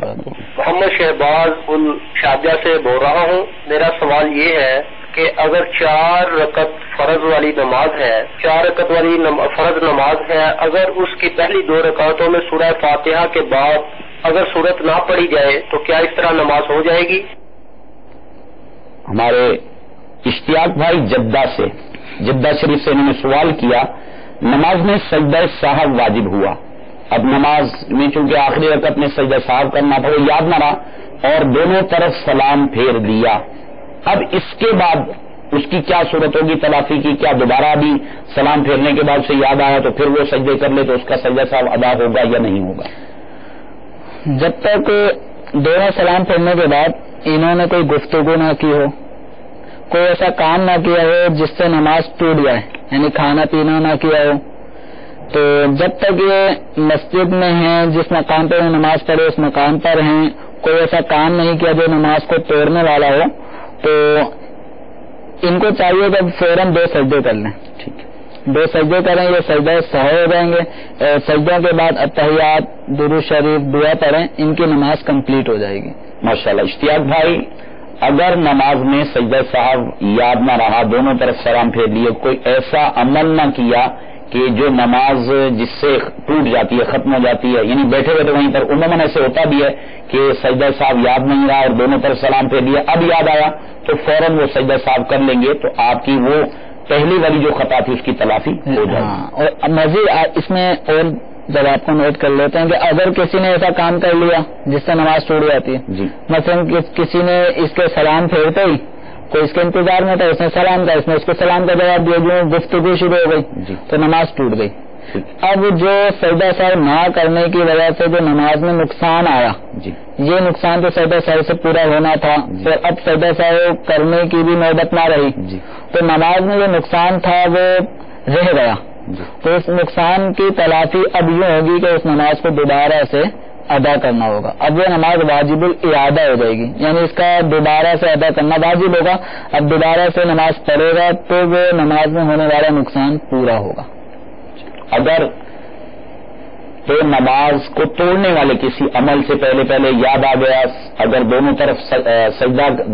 محمد شہباز الشادیہ سے بول رہا ہوں. میرا سوال یہ ہے کہ اگر 4 رکعت فرض والی نماز ہے، 4 رکعت والی فرض نماز ہے، اگر اس کی پہلی 2 رکعتوں میں سورہ فاتحہ کے بعد اگر سورت نہ پڑھی جائے تو کیا اس طرح نماز ہو جائے گی؟ ہمارے اشتیاق بھائی جدہ شریف سے انہوں نے سوال کیا، نماز میں سجدہ سہو واجب ہوا. اب نماز میں چونکہ آخری رکعت میں سجدہ سہو کرنا تھا وہ یاد نہ رہا اور دونوں طرف سلام پھیر دیا. اب اس کے بعد اس کی کیا صورت ہوگی تلافی کی؟ کیا دوبارہ بھی سلام پھیرنے کے بعد سے یاد آیا تو پھر وہ سجدے کر لے تو اس کا سجدہ صاحب ادا ہوگا یا نہیں ہوگا؟ جب تک دونوں سلام پھیرنے کے بعد انہوں نے کوئی گفتگو نہ کی ہو، کوئی ایسا کام نہ کیا ہو جس سے نماز ٹوٹ جائے، یعنی کھانا پینا نہ کیا ہو، تو جب تک یہ مسجد میں ہیں جس مقام پہ نماز پڑھے اس مقام پر ہیں، کوئی ایسا کام نہیں کیا جو نماز کو توڑنے والا ہو، تو ان کو چاہیے کہ فوراً 2 سجدے کر لیں. 2 سجدے کریں، یہ سجدہ سہو ہو جائیں گے. سجدوں کے بعد اتحیات، درود شریف، دعا پڑھیں، ان کی نماز کمپلیٹ ہو جائے گی. ماشاءاللہ. اشتیاق بھائی، اگر نماز میں سجدہ صاحب یاد نہ رہا، دونوں طرف سلام پھیر لیے، کوئی ایسا عمل نہ کیا کہ جو نماز جس سے ٹوٹ جاتی ہے، ختم ہو جاتی ہے، یعنی بیٹھے بیٹھے وہیں پر عموماً ایسے ہوتا بھی ہے کہ سجدہ صاحب یاد نہیں رہا اور دونوں طرف سلام پھیر لیا، اب یاد آیا تو فوراً وہ سجدہ صاحب کر لیں گے تو آپ کی وہ پہلی والی جو خطا تھی اس کی تلافی ہو جائے گی. اور مزید اس میں اور جب آپ کو نوٹ کر لیتے ہیں کہ اگر کسی نے ایسا کام کر لیا جس سے نماز ٹوٹ جاتی ہے، جی مثلاً کسی نے اس کے سلام پھیرتے ہی کوئی اس کے انتظار میں تھا، اس نے سلام کا، اس نے اس کو سلام کا جواب دیا، جو گفتگو شروع ہو گئی تو نماز ٹوٹ گئی. اب جو سجدہ سہو نہ کرنے کی وجہ سے جو نماز میں نقصان آیا، یہ نقصان تو سجدہ سہو سے پورا ہونا تھا، اور اب سجدہ سہو کرنے کی بھی نوبت نہ رہی، تو نماز میں جو نقصان تھا وہ رہ گیا. تو اس نقصان کی تلافی اب یوں ہوگی کہ اس نماز کو دوبارہ سے ادا کرنا ہوگا. اب یہ نماز واجب الاعادہ ہو جائے گی، یعنی اس کا دوبارہ سے ادا کرنا واجب ہوگا. اب دوبارہ سے نماز پڑھے گا تو وہ نماز میں ہونے والا نقصان پورا ہوگا. اگر تو نماز کو توڑنے والے کسی عمل سے پہلے یاد آ گیا، اگر دونوں طرف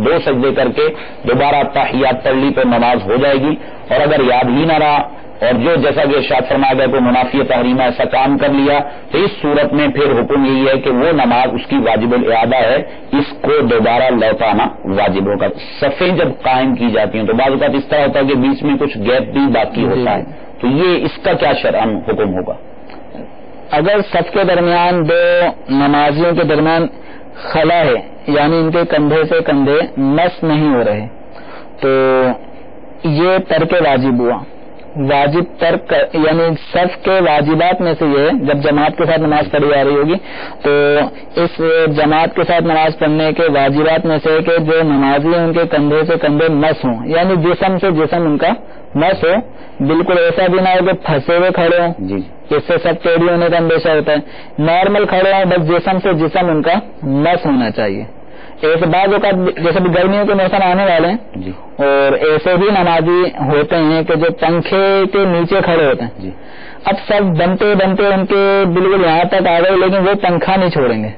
دو سجدے کر کے دوبارہ تحیات پڑھ لی تو نماز ہو جائے گی، اور اگر یاد ہی نہ رہا اور جو جیسا کہ ارشاد فرمایا گیا کہ منافی تحریمہ ایسا کام کر لیا، تو اس صورت میں پھر حکم یہی ہے کہ وہ نماز اس کی واجب الاعادہ ہے، اس کو دوبارہ لوٹانا واجب ہوگا۔ صفیں جب قائم کی جاتی ہیں تو بعض اوقات اس طرح ہوتا ہے کہ بیچ میں کچھ گیپ بھی باقی ہوتا ہے، تو یہ اس کا کیا شرعاً حکم ہوگا؟ اگر صف کے درمیان دو نمازیوں کے درمیان خلا ہے، یعنی ان کے کندھے سے کندھے مس نہیں ہو رہے، تو یہ ترک واجب ہوا۔ واجب ترک یعنی صف کے واجبات میں سے یہ، جب جماعت کے ساتھ نماز پڑھی جا رہی ہوگی تو اس جماعت کے ساتھ نماز پڑھنے کے واجبات میں سے کہ جو نمازی ان کے کندھے سے کندھے مس ہوں، یعنی جسم سے جسم ان کا مس ہو، بالکل ایسا بھی نہ ہو کہ پھنسے ہوئے کھڑے ہوں، جی اس سے سب ٹیڑھی ہونے کا اندیشہ ہوتا ہے، نارمل کھڑے ہوں، بس جسم سے جسم ان کا مس ہونا چاہیے۔ ایسے بعض اوقات جیسے بھی گرمیوں کے موسم آنے والے ہیں جی، اور ایسے بھی نمازی ہوتے ہیں کہ جو پنکھے کے نیچے کھڑے ہوتے ہیں، جی، اب سب بنتے بنتے ان کے بالکل یہاں تک آ گئے لیکن وہ پنکھا نہیں چھوڑیں گے،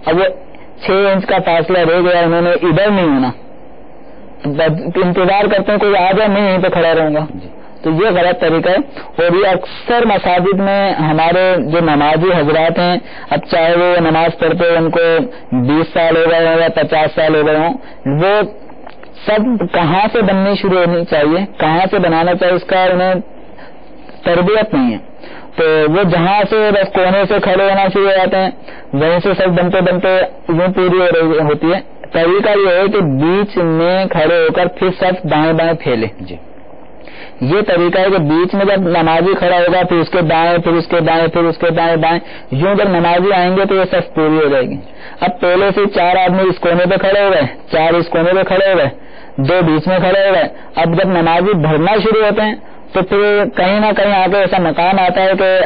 اب وہ 6 انچ کا فاصلہ رہ گیا، انہوں نے ادھر نہیں ہونا، انتظار کرتے ہیں کوئی آ جائے، میں یہیں پہ کھڑا رہوں گا، تو یہ غلط طریقہ ہے۔ اور یہ اکثر مساجد میں ہمارے جو نمازی حضرات ہیں، اب چاہے وہ نماز پڑھتے ان کو 20 سال ہو گئے ہوں یا 50 سال ہو گئے ہوں، وہ سب کہاں سے بننی شروع ہونی چاہیے، کہاں سے بنانا چاہیے، اس کا انہیں تربیت نہیں ہے، تو وہ جہاں سے بس کونے سے کھڑے ہونا شروع ہو جاتے ہیں، وہیں سے سب بنتے بنتے یوں پوری ہو رہی ہوتی ہے۔ طریقہ یہ ہے کہ بیچ میں کھڑے ہو کر پھر سب دائیں بائیں پھیلے، یہ طریقہ ہے کہ بیچ میں جب نمازی کھڑا ہوگا پھر اس کے دائیں، پھر اس کے دائیں، پھر اس کے دائیں بائیں، یوں جب نمازی آئیں گے تو یہ صف پوری ہو جائے گی۔ اب پہلے سے 4 آدمی اس کونے پہ کھڑے ہو گئے، 4 اس کونے پہ کھڑے ہو گئے، 2 بیچ میں کھڑے ہو گئے، اب جب نمازی بھرنا شروع ہوتے ہیں تو پھر کہیں نہ کہیں آگے ایسا مقام آتا ہے کہ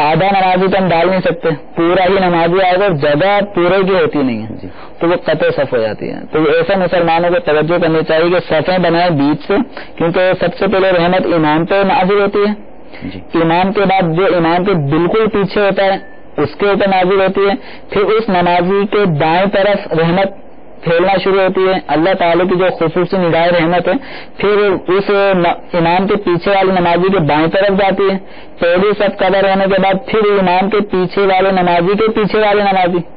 آدھا نمازی تو ہم ڈال نہیں سکتے، پورا ہی نمازی آئے گا، جگہ پورے کی ہوتی نہیں ہے، تو وہ قطع صف ہو جاتی ہے۔ تو ایسے مسلمانوں کو توجہ کرنی چاہیے کہ صفیں بنائیں بیچ سے، کیونکہ سب سے پہلے رحمت امام پہ نازل ہوتی ہے، امام کے بعد جو امام کے بالکل پیچھے ہوتا ہے اس کے اوپر نازل ہوتی ہے، پھر اس نمازی کے دائیں طرف رحمت پھیلنا شروع ہوتی ہے، اللہ تعالی کی جو خصوصی نگاہ رحمت ہے، پھر اس امام کے پیچھے والے نمازی کے بائیں طرف جاتی ہے، پہلی صف قدر ہونے کے بعد پھر امام کے پیچھے والے نمازی کے پیچھے والے نمازی،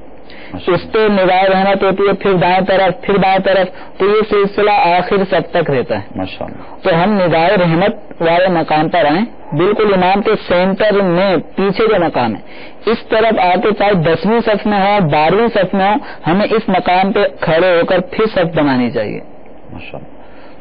اس پہ نگاہ رحمت ہوتی ہے، پھر دائیں طرف، پھر بائیں طرف، تو یہ سلسلہ آخر سب تک رہتا ہے۔ ماشاءاللہ۔ تو ہم نگاہ رحمت والے مقام پر آئیں، بالکل امام کے سینٹر میں پیچھے جو مقام ہے اس طرف آ کے چاہے 10ویں صف میں ہو 12ویں صف میں ہو، ہمیں اس مقام پہ کھڑے ہو کر پھر صف بنانی چاہیے۔ ماشاءاللہ۔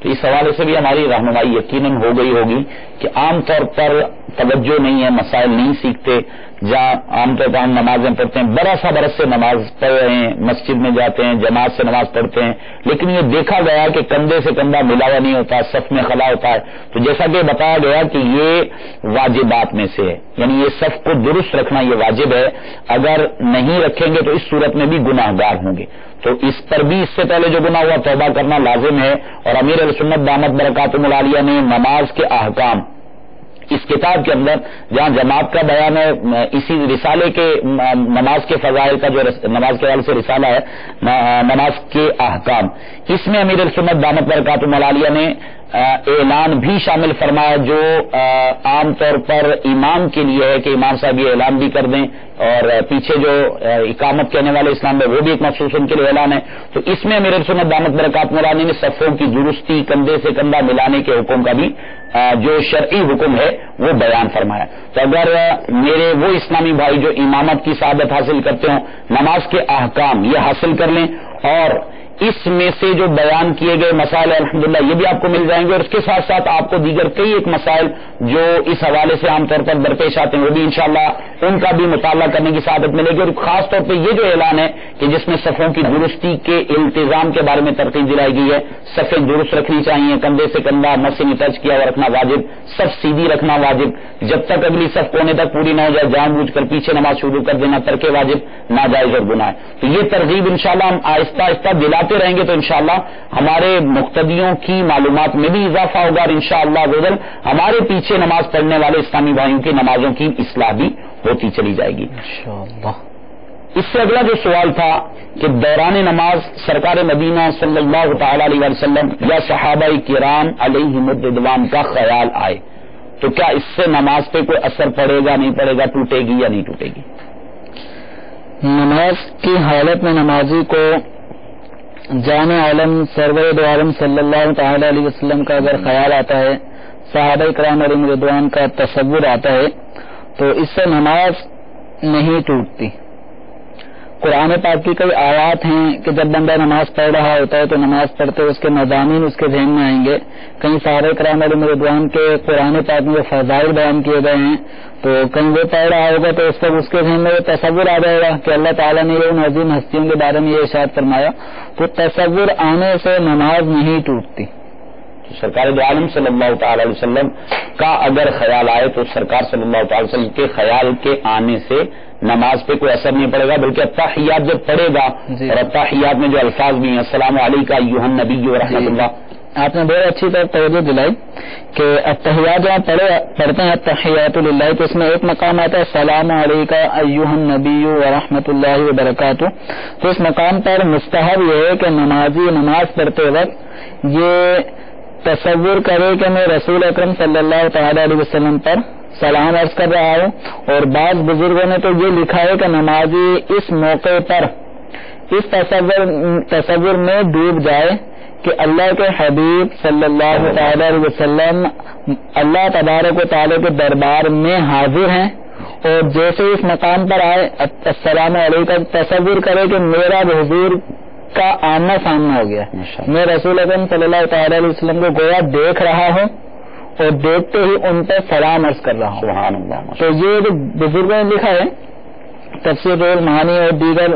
تو اس حوالے سے بھی ہماری رہنمائی یقیناً ہو گئی ہوگی کہ عام طور پر توجہ نہیں ہے، مسائل نہیں سیکھتے، جہاں عام طور پر ہم نمازیں پڑھتے ہیں، برس سے نماز پڑھ رہے ہیں، مسجد میں جاتے ہیں، جماعت سے نماز پڑھتے ہیں، لیکن یہ دیکھا گیا کہ کندھے سے کندھا ملا ہوا نہیں ہوتا، صف میں خلا ہوتا ہے، تو جیسا کہ بتایا گیا کہ یہ واجبات میں سے ہے، یعنی یہ صف کو درست رکھنا یہ واجب ہے، اگر نہیں رکھیں گے تو اس صورت میں بھی گناہ گار ہوں گے، تو اس پر بھی اس سے پہلے جو گناہ ہوا توبہ کرنا لازم ہے۔ اور امیر اہل سنت دامت برکاتہم العالیہ نے نماز کے احکام اس کتاب کے اندر جہاں جماعت کا بیان ہے، اسی رسالے کے نماز کے فضائل کا جو نماز کے حوالے سے رسالہ ہے نماز کے احکام، اس میں امیر السنت دامت برکاتہم العالیہ نے اعلان بھی شامل فرمایا جو عام طور پر امام کے لیے ہے کہ امام صاحب یہ اعلان بھی کر دیں، اور پیچھے جو اقامت کہنے والے اسلام میں وہ بھی ایک مخصوص ان کے لیے اعلان ہے۔ تو اس میں امیر السنت دامت برکاتہم العالیہ نے صفوں کی درستی، کندھے سے کندھا ملانے کے حکم کا بھی جو شرعی حکم ہے وہ بیان فرمایا۔ تو اگر میرے وہ اسلامی بھائی جو امامت کی سعادت حاصل کرتے ہوں، نماز کے احکام یہ حاصل کر لیں، اور اس میں سے جو بیان کیے گئے مسائل الحمدللہ یہ بھی آپ کو مل جائیں گے، اور اس کے ساتھ ساتھ آپ کو دیگر کئی ایک مسائل جو اس حوالے سے عام طور پر درپیش آتے ہیں وہ بھی انشاءاللہ ان کا بھی مطالعہ کرنے کی سعادت ملے گی۔ اور خاص طور پہ یہ جو اعلان ہے کہ جس میں صفوں کی درستی کے التزام کے بارے میں ترغیب دلائی گئی ہے، صفیں درست رکھنی چاہیے، کندھے سے کندھا مس سے ٹچ کیا ہوا رکھنا واجب، صف سیدھی رکھنا واجب، جب تک اگلی صف کونے تک پوری نہ ہو جائے جان بوجھ کر پیچھے نماز شروع کر دینا ترک واجب، ناجائز اور گناہ ہے۔ تو یہ ترغیب انشاءاللہ ہم آہستہ آہستہ دلا پڑھاتے رہیں گے تو انشاءاللہ ہمارے مقتدیوں کی معلومات میں بھی اضافہ ہوگا، اور انشاءاللہ عزوجل ہمارے پیچھے نماز پڑھنے والے اسلامی بھائیوں کی نمازوں کی اصلاح بھی ہوتی چلی جائے گی انشاءاللہ۔ اس سے اگلا جو سوال تھا کہ دوران نماز سرکار مدینہ صلی اللہ تعالی علیہ وسلم یا صحابہ کرام علیہم الرضوان کا خیال آئے تو کیا اس سے نماز پہ کوئی اثر پڑے گا نہیں پڑے گا، ٹوٹے گی یا نہیں ٹوٹے گی؟ نماز کی حالت میں نمازی کو جان عالم سرور دو عالم صلی اللہ تعالی علیہ وسلم کا اگر خیال آتا ہے، صحابہ کرام علیہم الرضوان کا تصور آتا ہے تو اس سے نماز نہیں ٹوٹتی۔ قرآن پاک کی کئی آیات ہیں کہ جب بندہ نماز پڑھ رہا ہوتا ہے تو نماز پڑھتے اس کے مضامین اس کے ذہن میں آئیں گے، کہیں صحابہ کرام علیہم الرضوان کے قرآن پاک میں جو فضائل بیان کیے گئے ہیں تو کہیں وہ پڑھ رہا ہوگا تو اس وقت اس کے ذہن میں وہ تصور آ جائے گا کہ اللہ تعالیٰ نے ان عظیم ہستیوں کے بارے میں یہ ارشاد فرمایا، تو تصور آنے سے نماز نہیں ٹوٹتی۔ سرکار دو عالم صلی اللہ تعالی علیہ وسلم کا اگر خیال آئے تو سرکار صلی اللہ تعالی وسلم کے خیال کے آنے سے نماز پہ کوئی اثر نہیں پڑے گا، بلکہ التحیات جب پڑھے گا اور التحیات میں جو الفاظ بھی ہیں السلام علیکم ایھا النبی ورحمۃ اللہ، آپ نے بہت اچھی طرح توجہ دلائی کہ التحیات جہاں پڑھتے ہیں التحیات للہ تو اس میں ایک مقام آتا ہے السلام علیکم ایھا النبی ورحمۃ اللہ وبرکاتہ، تو اس مقام پر مستحب یہ ہے کہ نمازی نماز پڑھتے وقت یہ تصور کرے کہ میں رسول اکرم صلی اللہ تعالی علیہ وسلم پر سلام عرض کر رہا ہوں، اور بعض بزرگوں نے تو یہ لکھا ہے کہ نمازی اس موقع پر اس تصور میں ڈوب جائے کہ اللہ کے حبیب صلی اللہ تعالی علیہ وسلم اللہ تبارک و تعالی کے دربار میں حاضر ہیں، اور جیسے اس مقام پر آئے السلام علیکم تصور کرے کہ میرا حضور کا آمنا سامنا ہو گیا، میں رسول اکرم صلی اللہ تعالی علیہ وسلم کو گویا دیکھ رہا ہوں اور دیکھتے ہی ان پہ سلام عرض کر رہا ہوں۔ سبحان اللہ۔ تو یہ جو بزرگوں نے لکھا ہے تفسیر المعانی اور دیگر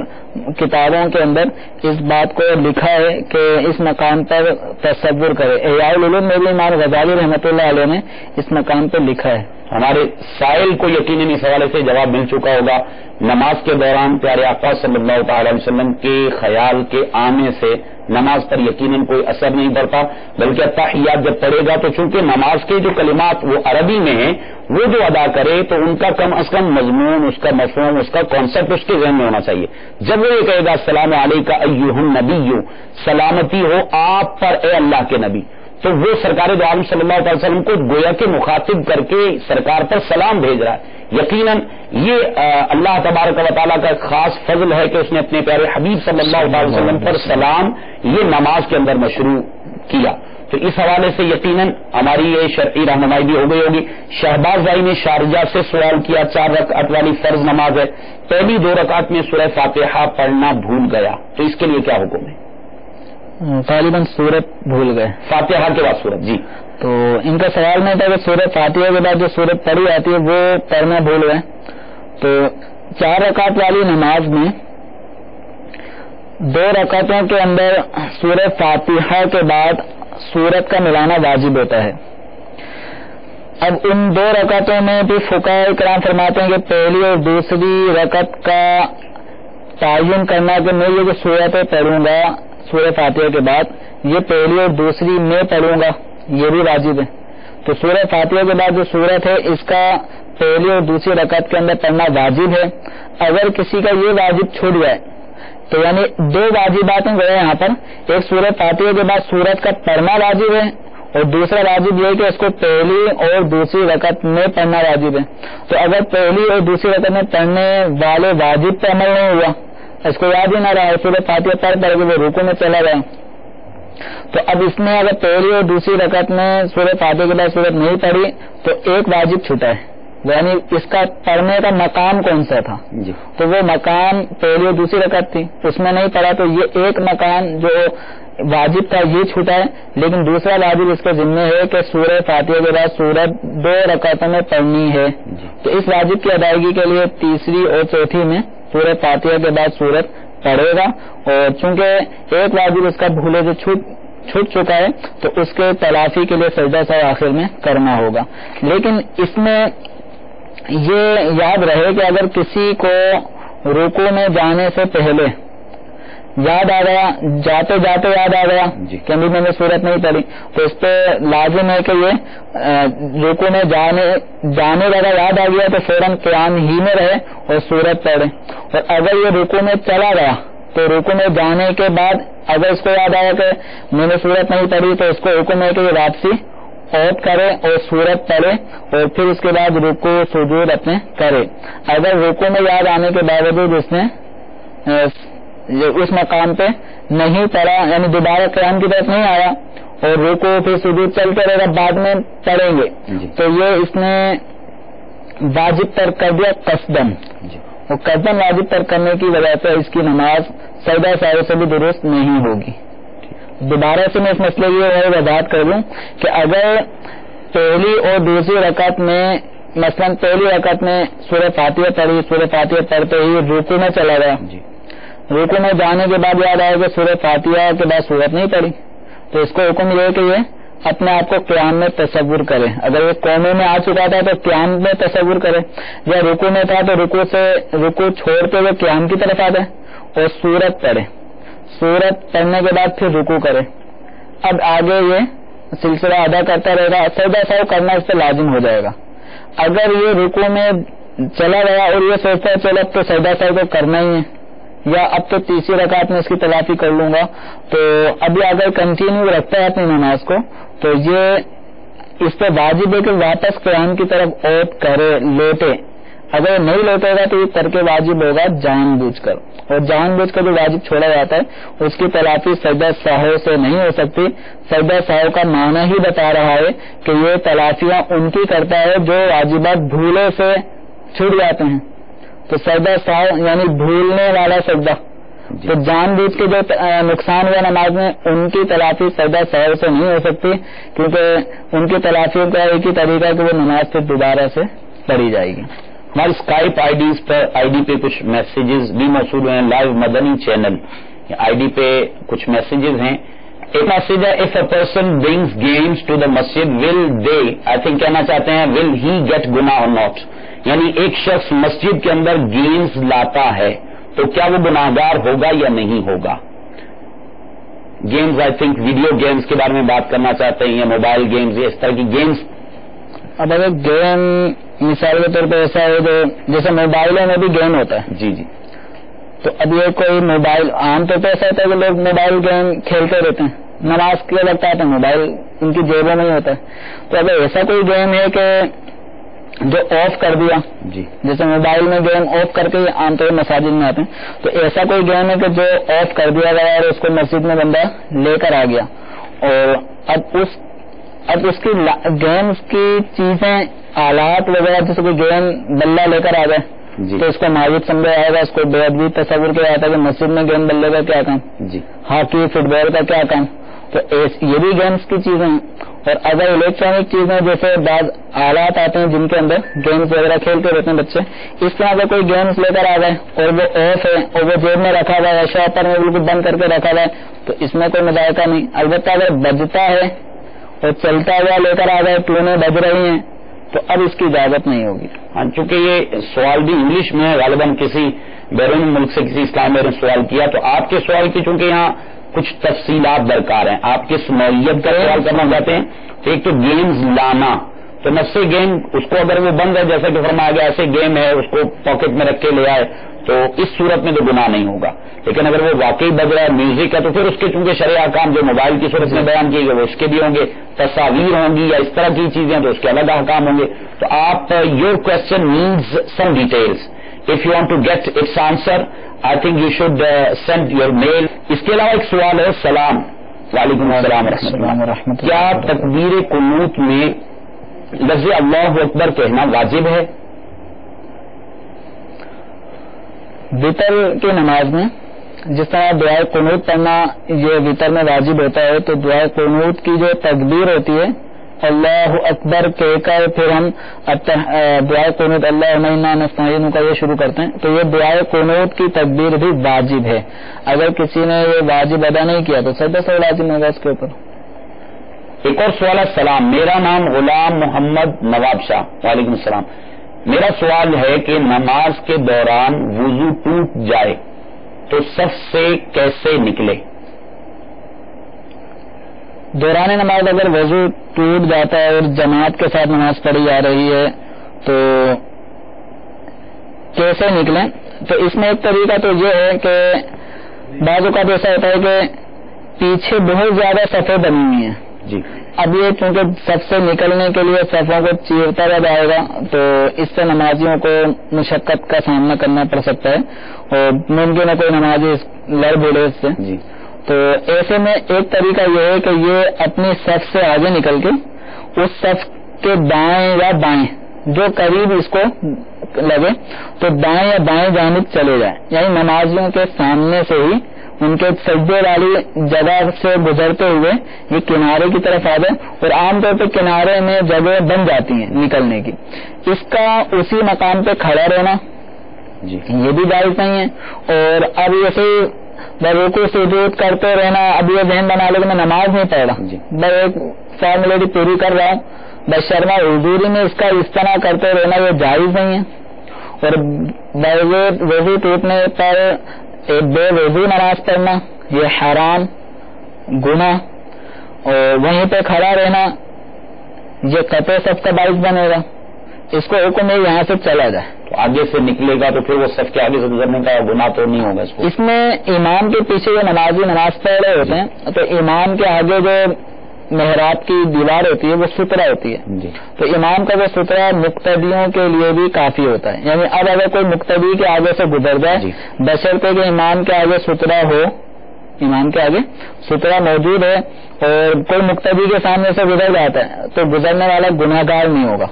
کتابوں کے اندر اس بات کو لکھا ہے کہ اس مقام پر تصور کرے، احیاء العلوم میں بھی امام غزالی رحمۃ اللہ علیہ نے اس مقام پہ لکھا ہے۔ ہمارے سائل کو یقیناً اس حوالے سے جواب مل چکا ہوگا، نماز کے دوران پیارے آقا صلی اللہ تعالی علیہ وسلم کے خیال کے آنے سے نماز پر یقیناً کوئی اثر نہیں پڑتا، بلکہ التحیات جب پڑھے گا تو چونکہ نماز کے جو کلمات وہ عربی میں ہیں وہ جو ادا کرے تو ان کا کم از کم مضمون، اس کا مفہوم، اس کا کانسیپٹ اس کے ذہن میں ہونا چاہیے۔ جب وہ یہ کہے گا السلام علیکم ایھا النبی، سلامتی ہو آپ پر اے اللہ کے نبی، تو وہ سرکار دو عالم صلی اللہ علیہ وسلم کو گویا کے مخاطب کر کے سرکار پر سلام بھیج رہا ہے۔ یقیناً یہ اللہ تبارک و تعالیٰ کا خاص فضل ہے کہ اس نے اپنے پیارے حبیب صلی اللہ علیہ وسلم پر سلام یہ نماز کے اندر مشروع کیا، تو اس حوالے سے یقیناً ہماری یہ شرعی رہنمائی بھی ہو گئی ہوگی۔ شہباز بھائی نے شارجہ سے سوال کیا، 4 رکعت والی فرض نماز ہے، پہلی 2 رکعت میں سورہ فاتحہ پڑھنا بھول گیا تو اس کے لیے کیا حکم ہے؟ غالباً سورت بھول گئے، فاتحہ کے بعد سورت، جی تو ان کا سوال نہیں تھا کہ سورت فاتحہ کے بعد جو سورت پڑھی جاتی ہے وہ پڑھنا بھول گئے، تو 4 رکعت والی نماز میں 2 رکعتوں کے اندر سورہ فاتحہ کے بعد سورت کا ملانا واجب ہوتا ہے۔ اب ان 2 رکعتوں میں بھی فقہاء کرام فرماتے ہیں کہ پہلی اور دوسری رکعت کا تعین کرنا کہ میں یہ جو سورتیں پڑھوں گا سورہ فاتحہ کے بعد یہ پہلی اور دوسری میں پڑھوں گا یہ بھی واجب ہے، تو سورہ فاتحہ کے بعد جو سورت ہے اس کا پہلی اور دوسری رکعت کے اندر پڑھنا واجب ہے۔ اگر کسی کا یہ واجب چھوٹ جائے تو یعنی 2 واجبات ہیں یہاں پر، ایک سورہ فاتحہ کے بعد سورت کا پڑھنا واجب ہے اور دوسرا واجب یہ ہے کہ اس کو پہلی اور دوسری رکعت میں پڑھنا واجب ہے۔ تو اگر پہلی اور دوسری رکعت میں پڑھنے والے واجب پہ عمل نہیں ہوا، اس کو یاد ہی نہ رہا سورہ فاتحہ پڑھ کے وہ رکوع میں چلا گیا، تو اب اس نے اگر پہلی اور دوسری رکعت میں سورہ فاتحہ کے بعد سورت نہیں پڑھی تو ایک واجب چھوٹا ہے، یعنی اس کا پڑھنے کا مقام کون سا تھا، تو وہ مقام پہلی اور دوسری رکعت تھی اس میں نہیں پڑھا، تو یہ ایک مقام جو واجب تھا یہ چھوٹا ہے، لیکن دوسرا واجب اس کے ذمہ ہے کہ سورہ فاتحہ کے بعد سورت 2 رکعتوں میں پڑھنی ہے، تو اس واجب کی ادائیگی کے لیے تیسری اور چوتھی میں سورہ فاتحہ کے بعد سورت پڑھے گا، اور چونکہ ایک واجب اس کا بھولے سے چھوٹ چکا ہے تو اس کے تلافی کے لیے سجدہ سہو آخر میں کرنا ہوگا۔ لیکن اس میں یہ یاد رہے کہ اگر کسی کو رکوع میں جانے سے پہلے یاد آ گیا، جاتے جاتے یاد آ گیا کہ ابھی میں نے سورت نہیں پڑھی، تو اس پہ لازم ہے کہ یہ رکوع میں جانے لگا، یاد آ گیا تو فوراً قیام ہی میں رہے اور سورت پڑھے. اور اگر یہ رکوع میں چلا گیا تو رکوع میں جانے کے بعد اگر اس کو یاد آیا کہ میں نے سورت نہیں پڑھی تو اس کو حکم ہے کہ یہ واپسی عود کرے اور سورت پڑھے اور پھر اس کے بعد رکوع سجود اپنے کرے. اگر رکوع میں یاد آنے کے باوجود اس نے اس مقام پہ نہیں پڑھا، یعنی دوبارہ قیام کی طرف نہیں آیا اور رکوع پھر سجود چلتے رہے گا، بعد میں پڑھیں گے، تو یہ اس نے واجب پر کر دیا قصدن، اور قصدن واجب پر کرنے کی وجہ سے اس کی نماز سجدہ سہو سے بھی درست نہیں ہوگی. دوبارہ سے میں اس مسئلے کی وضاحت کر دوں کہ اگر پہلی اور دوسری رکعت میں مثلاً پہلی رکعت میں سورہ فاتحہ پڑھی، سورہ فاتحہ پڑھتے ہی رکوع میں چلا گیا، رکوع میں جانے کے بعد یاد آئے کہ سورہ فاتحہ کے بعد سورت نہیں پڑھی، تو اس کو حکم یہ ہے کہ یہ اپنے آپ کو قیام میں تصور کرے. اگر یہ قومے میں آ چکا تھا تو قیام میں تصور کرے، یا رکوع میں تھا تو رکوع چھوڑتے ہوئے قیام کی طرف آ جائے اور سورت پڑھے، سورت پڑھنے کے بعد پھر رکوع کرے. اب آگے یہ سلسلہ ادا کرتا رہے گا، سجدہ سہو کرنا اس پہ لازم ہو جائے گا. اگر یہ رکوع میں چلا گیا اور یہ سوچتا ہے چلو اب تو سجدہ سہو تو کرنا ہی ہے، یا اب تو تیسری رکعت میں اس کی تلافی کر لوں گا، تو ابھی اگر کنٹینیو رکھتا ہے اپنی نماز کو تو یہ اس پہ واجب ہے کہ واپس قیام کی طرف عود کرے، لوٹے. اگر نہیں لوٹے گا تو یہ ترک واجب ہوگا جان بوجھ کر، اور جان بوجھ کر جو واجب چھوڑا جاتا ہے اس کی تلافی سجدہ سہو سے نہیں ہو سکتی. سجدہ سہو کا معنی ہی بتا رہا ہے کہ یہ تلافیاں ان کی کرتا ہے جو واجبات بھولے سے چھوٹ جاتے ہیں. تو سجدہ سہو یعنی بھولنے والا سجدہ، تو جان بوجھ کے جو نقصان ہوا نماز میں ان کی تلافی سجدہ سہو سے نہیں ہو سکتی، کیونکہ ان کی تلافی کا ایک ہی طریقہ کہ وہ نماز پھر دوبارہ سے پڑھی جائے گی. ہماری اسکائپ آئی ڈی پہ کچھ میسیجز بھی موصول ہیں، live Madani channel I D پہ کچھ میسیجز ہیں. ایک میسج ہے، if a person brings games to the مسجد ول دے، آئی تھنک کہنا چاہتے ہیں ول ہی گیٹ گناہ اور ناٹ، یعنی ایک شخص مسجد کے اندر گیمز لاتا ہے تو کیا وہ گناہگار ہوگا یا نہیں ہوگا. Games I think video games کے بارے میں بات کرنا چاہتے ہیں، یا موبائل گیمز یا اس طرح کی گیمز. اب اگر گیم مثال کے طور پہ ایسا ہے جو جیسے موبائلوں میں بھی گیم ہوتا ہے، جی تو اب یہ کوئی موبائل عام طور پہ ایسا ہوتا ہے کہ لوگ موبائل گیم کھیلتے رہتے ہیں، نماز کے وقت آتا ہے موبائل ان کی جیبوں میں ہی ہوتا ہے. تو اگر ایسا کوئی گیم ہے کہ جو آف کر دیا، جیسے موبائل میں گیم آف کر کے عام طور پر مساجد میں آتے ہیں، تو ایسا کوئی گیم ہے کہ جو آف کر دیا گیا اور اس کو مسجد میں بندہ لے کر آ گیا، اور اب اس کی گیمز کی چیزیں آلات وغیرہ جیسے کوئی گیم بلہ لے کر آ جائے تو اس کو ماجد سمجھا جائے گا، اس کو بے ادبی تصور کیا جاتا ہے کہ مسجد میں گیم بلے کا کیا کام، ہاکی فٹ بال کا کیا کام. تو یہ بھی گیمز کی چیزیں ہیں. اور اگر الیکٹرانک چیزیں جیسے بعض آلات آتے ہیں جن کے اندر گیمز وغیرہ کھیلتے رہتے ہیں بچے، اس طرح اگر کوئی گیمز لے کر آ جائے اور وہ آف ہے اور وہ جیب میں رکھا ہوا ہے، شاپر میں بالکل بند کر کے رکھا ہوا ہے، تو اس میں کوئی مذائقہ نہیں. البتہ اگر بجتا ہے اور چلتا ہوا لے کر آ گئے، ٹونیں بج رہی ہیں، تو اب اس کی اجازت نہیں ہوگی. ہاں، چونکہ یہ سوال بھی انگلش میں ہے، غالباً کسی بیرون ملک سے کسی اسلام میں سوال کیا، تو آپ کے سوال کی چونکہ یہاں کچھ تفصیلات درکار ہیں، آپ کس نوعیت کا سوال کرنا چاہتے ہیں. ایک تو گیمز لانا، تو نفس گیم اس کو اگر وہ بند ہے جیسا کہ فرمایا گیا ایسے گیم ہے اس کو پاکٹ میں رکھ کے لے آئے تو اس صورت میں تو گناہ نہیں ہوگا. لیکن اگر وہ واقعی بج رہا ہے، میوزک ہے، تو پھر اس کے چونکہ شرعی احکام جو موبائل کی صورت میں بیان کیے گئے وہ اس کے بھی ہوں گے، تصاویر ہوں گی یا اس طرح کی چیزیں تو اس کے الگ احکام ہوں گے. تو آپ your question needs some details. If you want to get its answer I think you should send your mail. اس کے علاوہ ایک سوال ہے، سلام، وعلیکم السلام ورحمۃ اللہ. کیا تکبیر قنوت میں لفظ اللہ اکبر کہنا واجب ہے؟ وطر کی نماز میں جس طرح دعائے قنوت پڑھنا یہ وطر میں واجب ہوتا ہے، تو دعائے قنوت کی جو تکبیر ہوتی ہے اللہ اکبر کہہ کر پھر ہم دعائے قنوت اللہم انا نستعینک کا یہ شروع کرتے ہیں، تو یہ دعائے قنوت کی تکبیر بھی واجب ہے. اگر کسی نے یہ واجب ادا نہیں کیا تو سجدہ سہو لازم ہوگا اس کے اوپر. ایک اور سوال ہے، سلام، میرا نام غلام محمد نواب شاہ. وعلیکم السلام. میرا سوال ہے کہ نماز کے دوران وضو ٹوٹ جائے تو صف سے کیسے نکلے؟ دوران نماز اگر وضو ٹوٹ جاتا ہے اور جماعت کے ساتھ نماز پڑھی جا رہی ہے تو کیسے نکلیں؟ تو اس میں ایک طریقہ تو یہ ہے کہ بعض اوقات ایسا ہوتا ہے کہ پیچھے بہت زیادہ صفیں بنی ہوئی ہیں جی، اب یہ چونکہ صف سے نکلنے کے لیے صفوں کو چیرتا ہوا جائے گا تو اس سے نمازیوں کو مشقت کا سامنا کرنا پڑ سکتا ہے اور ممکن ہے کوئی نمازی لڑ بھیڑے اس سے جی. تو ایسے میں ایک طریقہ یہ ہے کہ یہ اپنی صف سے آگے نکل کے اس صف کے دائیں یا بائیں جو قریب اس کو لگے تو دائیں یا بائیں جانب چلے جائیں، یعنی نمازیوں کے سامنے سے ہی ان کے سجدے والی جگہ سے گزرتے ہوئے یہ کنارے کی طرف آ جائے، اور عام طور پہ کنارے میں جگہ بن جاتی ہیں نکلنے کی، اس کا اسی مقام پہ کھڑا رہنا جی یہ بھی جائز نہیں ہے۔ اور اب ایسے رکوع سجود کرتے رہنا، اب یہ ذہن بنا لے کہ میں نماز نہیں پڑھ رہا جی، میں ایک فارمیلٹی پوری کر رہا ہوں، بس شرما حضوری میں اس کا استنا کرتے رہنا یہ جائز نہیں ہے۔ اور وضو ٹوٹنے پر ایک بے وضو نماز پڑھنا یہ حرام گناہ، اور وہیں پہ کھڑا رہنا یہ قطع صف کا باعث بنے گا، اس کو حکم ہے یہاں سے چلا جائے، تو آگے سے نکلے گا تو پھر وہ صف کے آگے سے گزرنے کا گناہ تو نہیں ہوگا اس میں امام کے پیچھے جو نمازی نماز پڑھ رہے ہوتے ہیں تو امام کے آگے جو محراب کی دیوار ہوتی ہے وہ سترا ہوتی ہے جی، تو امام کا وہ سترا مقتدیوں کے لیے بھی کافی ہوتا ہے، یعنی اب اگر کوئی مقتدی کے آگے سے گزر جائے جی، بشرطے کہ امام کے آگے سترا ہو، امام کے آگے سترا موجود ہے اور کوئی مقتدی کے سامنے سے گزر جاتا ہے تو گزرنے والا گناہ گار نہیں ہوگا،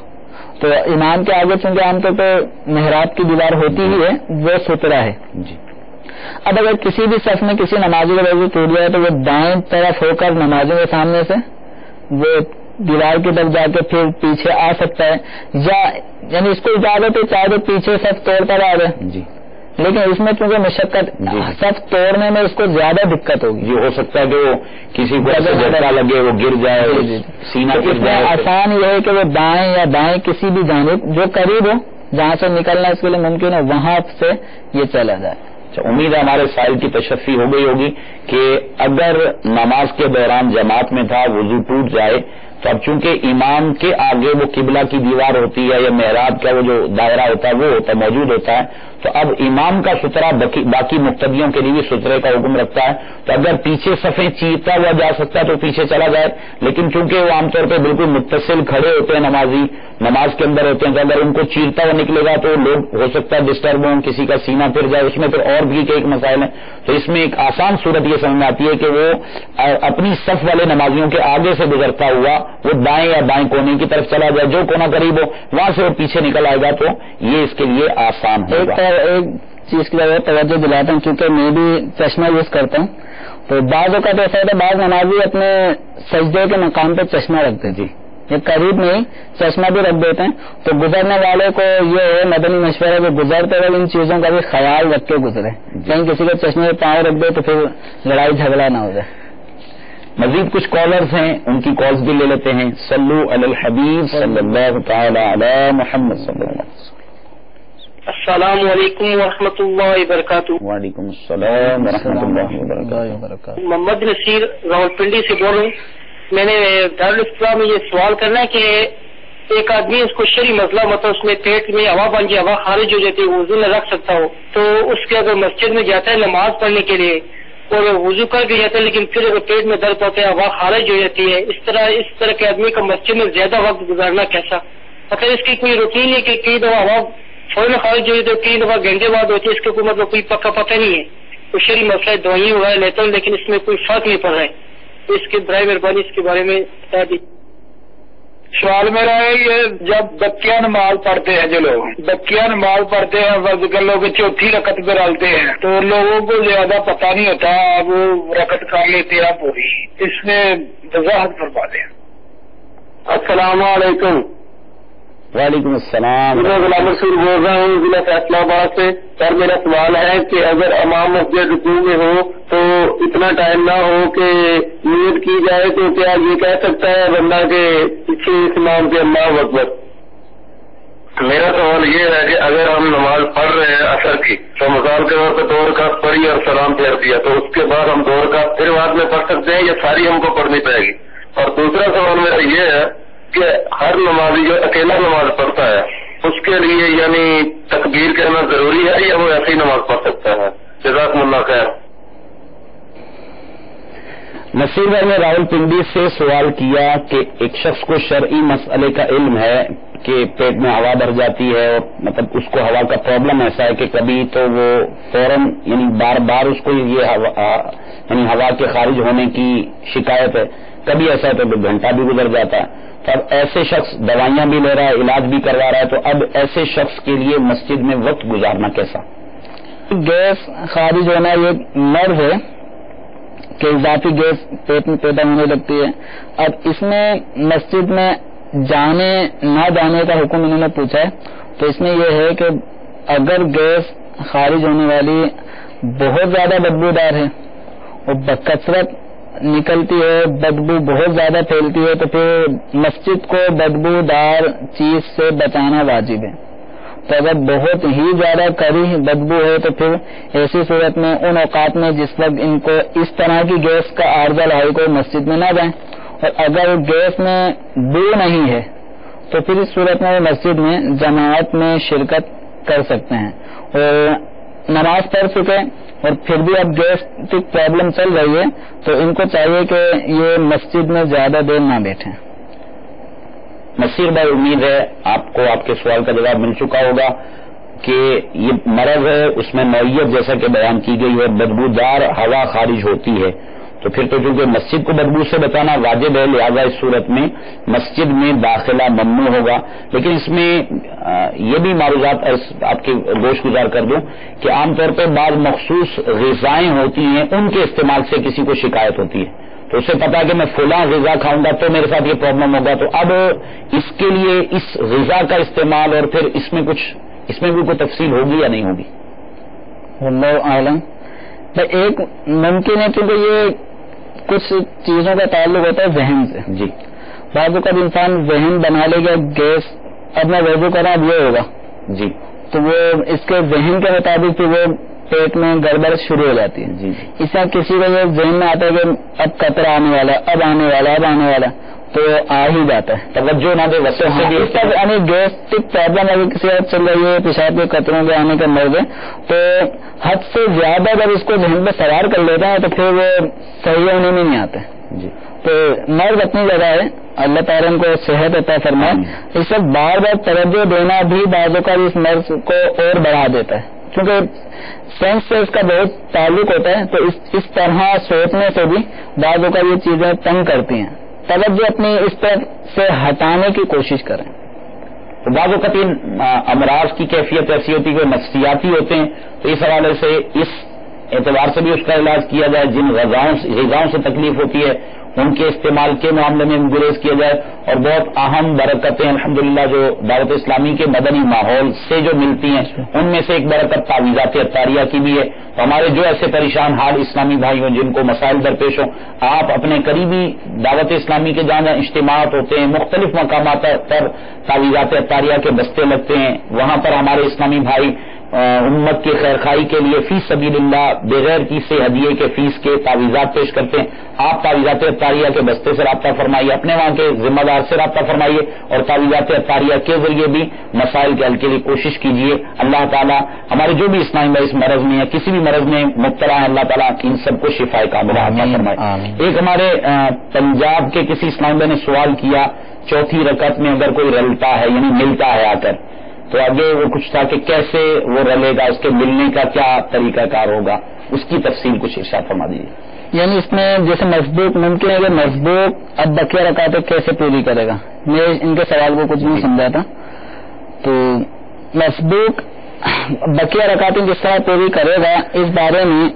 تو امام کے آگے چونکہ عام طور پہ محراب کی دیوار ہوتی ہی ہے وہ سترا ہے جی۔ اب اگر کسی بھی صف میں کسی نمازی کا وضو ٹوٹ جائے تو وہ دائیں طرف ہو کر نمازیوں کے سامنے سے وہ دیوار کی طرف جا کے پھر پیچھے آ سکتا ہے، یا یعنی اس کو اجازت ہے چاہے تو پیچھے صف توڑ کر آ جائے جی، لیکن اس میں چونکہ مشقت جی صف توڑنے میں اس کو زیادہ دقت ہوگی، یہ ہو سکتا ہے کہ وہ کسی کو جھٹکا لگے وہ گر جائے سینہ گر جائے۔ آسان یہ ہے کہ وہ دائیں یا بائیں کسی بھی جانب جو قریب ہو جہاں سے نکلنا اس کے لیے ممکن ہے وہاں سے یہ چلا جائے۔ امید ہے ہمارے سائل کی تشفی ہو گئی ہوگی کہ اگر نماز کے دوران جماعت میں تھا وضو ٹوٹ جائے تو اب چونکہ امام کے آگے وہ قبلہ کی دیوار ہوتی ہے یا محراب کا وہ جو دائرہ ہوتا ہے وہ موجود ہوتا ہے، تو اب امام کا سترا باقی مقتدیوں کے لیے بھی سترے کا حکم رکھتا ہے، تو اگر پیچھے صفیں چیرتا ہوا جا سکتا ہے تو پیچھے چلا جائے، لیکن چونکہ وہ عام طور پہ بالکل متصل کھڑے ہوتے ہیں نمازی نماز کے اندر ہوتے ہیں، تو اگر ان کو چیرتا ہوا نکلے گا تو لوگ ہو سکتا ہے ڈسٹرب ہوں، کسی کا سینہ پھر جائے، اس میں پھر اور بھی ایک مسائل ہے، تو اس میں ایک آسان صورت یہ سمجھ میں آتی ہے کہ وہ اپنی صف والے نمازیوں کے آگے سے گزرتا ہوا وہ دائیں یا بائیں کونے کی طرف چلا جائے، جو کونا قریب ہو وہاں سے وہ پیچھے نکل آئے گا، تو یہ اس کے لیے آسان ہوگا۔ ایک چیز کی توجہ دلاتا ہوں کیونکہ میں بھی چشمہ یوز کرتا ہوں، تو بعض اوقات ایسا ہوتا ہے بعض نمازی اپنے سجدے کے مقام پہ چشمہ رکھتے جی، یہ قریب نہیں چشمہ بھی رکھ دیتے ہیں، تو گزرنے والے کو یہ ہے مدنی مشورہ کہ گزرتے ہوئے ان چیزوں کا بھی خیال رکھ کے گزرے، کہیں کسی کے چشمے پہ پاؤں رکھ دے تو پھر لڑائی جھگڑا نہ ہو جائے۔ مزید کچھ کالرز ہیں ان کی کالز بھی لے لیتے ہیں۔ صلو علی الحبیب صلی اللہ تعالی علی محمد صلی اللہ علیہ وسلم۔ السلام علیکم ورحمۃ اللہ وبرکاتہ۔ وعلیکم السلام ورحمۃ اللہ وبرکاتہ۔ محمد نصیر راولپنڈی سے بول رہا ہوں، میں نے دارالاسلام میں یہ سوال کرنا ہے کہ ایک آدمی اس کو شرعی مسئلہ مطلب اس میں پیٹ میں ہوا بن جائے، ہوا خارج ہو جاتی ہے، وضو نہ رکھ سکتا ہو، تو اس کے اگر مسجد میں جاتا ہے نماز پڑھنے کے لیے اور وضو کر کے جاتا ہے لیکن پھر اگر پیٹ میں درد ہوتا ہے ہوا خارج ہو جاتی ہے، اس طرح کے آدمی کا مسجد میں زیادہ وقت گزارنا کیسا؟ اگر اس کی کوئی روٹین ہے کہ کئی دفعہ ہوا فوراً خارج ہوئی تو کئی دفعہ گھنٹے بعد ہوتی ہے، اس کا کوئی مطلب کوئی پکا پتہ نہیں ہے، کوئی شرعی مسئلہ دوائیں وغیرہ لیتا ہوں لیکن اس میں کوئی فرق نہیں پڑ رہا ہے، تو اس کی برائے مہربانی اس کے بارے میں بتا دیجیے۔ سوال میرا ہے یہ جب بکیاں نماز پڑھتے ہیں جو لوگ بکیاں نماز پڑھتے ہیں فرض کر لو کہ چوتھی رکعت پہ ڈالتے ہیں تو لوگوں کو زیادہ پتہ نہیں ہوتا، وہ رکعت کر لیتے ہیں پوری، اس میں وضاحت فرما دیں۔ السلام علیکم۔ وعلیکم السلام۔ میں غلام رسول بول رہا ہوں ضلع فیصلہ آباد سے۔ سر میرا سوال ہے کہ اگر امام مسجد رکوع میں ہو تو اتنا ٹائم نہ ہو کہ نیت کی جائے تو کیا یہ کہہ سکتا ہے بندہ کہ پیچھے اس امام کے اللہ اکبر؟ میرا سوال یہ ہے کہ اگر ہم نماز پڑھ رہے ہیں عصر کی تو مثال کے طور پہ 2 رکعت پڑھی اور سلام پھیر دیا، تو اس کے بعد ہم 2 رکعت پھر بعد میں پڑھ سکتے ہیں یا ساری ہم کو پڑھنی پڑے گی؟ اور دوسرا سوال میرا یہ ہے کہ ہر نمازی جو اکیلا نماز پڑھتا ہے اس کے لیے یعنی تکبیر کہنا ضروری ہے یا وہ ایسی نماز پڑھ سکتا ہے؟ جزاکم اللہ خیر۔ نصیر بھائی نے راول پنڈی سے سوال کیا کہ ایک شخص کو شرعی مسئلے کا علم ہے کہ پیٹ میں ہوا بھر جاتی ہے، اور مطلب اس کو ہوا کا پرابلم ایسا ہے کہ کبھی تو وہ فوراً یعنی بار بار اس کو یہ یعنی ہوا کے خارج ہونے کی شکایت ہے، کبھی ایسا ہے تو 2 گھنٹہ بھی گزر جاتا ہے، تو اب ایسے شخص دوائیاں بھی لے رہا ہے، علاج بھی کروا رہا ہے، تو اب ایسے شخص کے لیے مسجد میں وقت گزارنا کیسا؟ گیس خارج ہونا یہ مرض ہے کہ اضافی گیس پیٹ میں پیدا ہونے لگتی ہے۔ اب اس میں مسجد میں جانے نہ جانے کا حکم انہوں نے پوچھا ہے، تو اس میں یہ ہے کہ اگر گیس خارج ہونے والی بہت زیادہ بدبودار ہے اور بکثرت نکلتی ہے، بدبو بہت زیادہ پھیلتی ہے، تو پھر مسجد کو بدبودار چیز سے بچانا واجب ہے۔ تو اگر بہت ہی زیادہ کڑی بدبو ہے تو پھر ایسی صورت میں ان اوقات میں جس وقت ان کو اس طرح کی گیس کا عارضہ لاحق ہو مسجد میں نہ جائیں، اور اگر گیس میں بو نہیں ہے تو پھر اس صورت میں مسجد میں جماعت میں شرکت کر سکتے ہیں، اور نماز پڑھ چکے اور پھر بھی اب گیس کی پرابلم چل رہی ہے تو ان کو چاہیے کہ یہ مسجد میں زیادہ دیر نہ بیٹھیں۔ نصیر بھائی، امید ہے آپ کو آپ کے سوال کا جواب مل چکا ہوگا کہ یہ مرض ہے، اس میں نوعیت جیسا کہ بیان کی گئی ہے، بدبودار ہوا خارج ہوتی ہے، تو پھر تو چونکہ مسجد کو بدبو سے بچانا واجب ہے، لہذا اس صورت میں مسجد میں داخلہ ممنوع ہوگا۔ لیکن اس میں یہ بھی معروضات آپ کے گوش گزار کر دوں کہ عام طور پہ بعض مخصوص غذائیں ہوتی ہیں، ان کے استعمال سے کسی کو شکایت ہوتی ہے، تو اسے پتا کہ میں فلاں غذا کھاؤں گا تو میرے ساتھ یہ پرابلم ہوگا، تو اب اس کے لیے اس غذا کا استعمال اور پھر اس میں بھی کوئی تفصیل ہوگی یا نہیں ہوگی؟ اللہ عالم۔ ایک ممکن ہے کہ یہ کچھ چیزوں کا تعلق ہوتا ہے ذہن سے، جی، بعض اوقات انسان ذہن بنا لے گا گیس اب میں وضو کرا اب یہ ہوگا، جی، تو وہ اس کے ذہن کے مطابق پھر وہ پیٹ میں گڑبڑ شروع ہو جاتی ہے۔ جی، اس طرح کسی کو یہ ذہن میں آتا ہے کہ اب قطرہ آنے والا، اب آنے والا، اب آنے والا، تو آ ہی جاتا ہے، توجہ نہ دے وسط سے بھی یعنی گیسٹرک پرابلم اگر کسی اور چل رہی ہے، پیشاب کے قطروں کے آنے کا مرض ہے، تو حد سے زیادہ جب اس کو ذہن پہ سوار کر لیتا ہے تو پھر وہ صحیح ہونے میں نہیں آتا ہے۔ جی، تو مرض اپنی جگہ ہے، اللہ تعالیٰ ان کو صحت عطا فرمائے، اس وقت بار بار توجہ دینا بھی بعض اوقات اس مرض کو اور بڑھا دیتا ہے، کیونکہ سینس سے اس کا بہت تعلق ہوتا ہے، تو اس طرح سوچنے سے بھی بعض اوقات یہ چیزیں تنگ کرتی ہیں، توجہ اپنی اس طرف سے ہٹانے کی کوشش کریں۔ تو بعض اوقات امراض کی کیفیت ایسی ہوتی ہے کہ نفسیاتی ہوتے ہیں، تو اس حوالے سے اس اعتبار سے بھی اس کا علاج کیا جائے، جن غذاؤں سے تکلیف ہوتی ہے ان کے استعمال کے معاملے میں گریز کیا جائے، اور بہت اہم برکتیں الحمدللہ جو دعوت اسلامی کے مدنی ماحول سے جو ملتی ہیں ان میں سے ایک برکت تعویذات عطاریہ کی بھی ہے۔ تو ہمارے جو ایسے پریشان حال اسلامی بھائی ہوں جن کو مسائل درپیش ہوں، آپ اپنے قریبی دعوت اسلامی کے جہاں اجتماعات ہوتے ہیں، مختلف مقامات پر تعویذات عطاریہ کے بستے لگتے ہیں، وہاں پر ہمارے اسلامی بھائی امت کی خیرخواہی کے لیے فی سبیل اللہ بغیر کسی ہدیے کے فیس کے تعویذات پیش کرتے ہیں۔ آپ تعویذات عطاریہ کے بستے سے رابطہ فرمائیے، اپنے وہاں کے ذمہ دار سے رابطہ فرمائیے، اور تعویذات عطاریہ کے ذریعے بھی مسائل کے حل کے لیے کوشش کیجیے۔ اللہ تعالیٰ ہمارے جو بھی اسلامی بھائی اس مرض میں ہے، کسی بھی مرض میں مبتلا ہے، اللہ تعالیٰ ان سب کو شفا کاملہ عطا فرمائے۔ ایک ہمارے پنجاب کے کسی اسلامی بھائی نے سوال کیا، چوتھی رکعت میں اگر کوئی رلتا ہے یعنی ملتا ہے آ کر، تو آگے وہ کچھ تھا کہ کیسے وہ رلے گا، اس کے ملنے کا کیا طریقہ کار ہوگا، اس کی تفصیل کچھ ارشاد فرما دیجیے۔ یعنی اس میں جیسے مسبوق ممکن ہے کہ مسبوق اب بقیہ رکعتیں کیسے پوری کرے گا، میں ان کے سوال کو کچھ نہیں سمجھا تھا، تو مسبوق بقیہ رکعتیں جس طرح پوری کرے گا اس بارے میں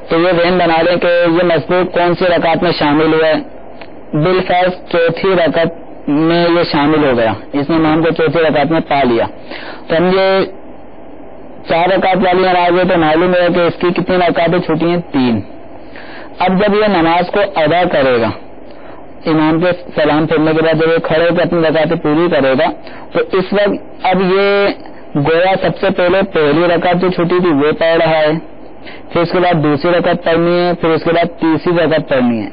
تو یہ ذہن بنا لیں کہ یہ مسبوق کون سی رکعت میں شامل ہوا ہے، بالفرض چوتھی رکعت میں یہ شامل ہو گیا، اس نے امام کو چوتھی رکعت میں پا لیا، تو ہم یہ 4 رکعت والی نماز ہے تو معلوم ہے کہ اس کی کتنی رکعتیں چھوٹی ہیں، 3۔ اب جب یہ نماز کو ادا کرے گا امام کے سلام پھیرنے کے بعد جب یہ کھڑے ہو کے اپنی رکعتیں پوری کرے گا تو اس وقت اب یہ گویا سب سے پہلے پہلی رکعت جو چھوٹی تھی وہ پڑھ رہا ہے، پھر اس کے بعد دوسری رکعت پڑھنی ہے، پھر اس کے بعد تیسری رکعت پڑھنی ہے.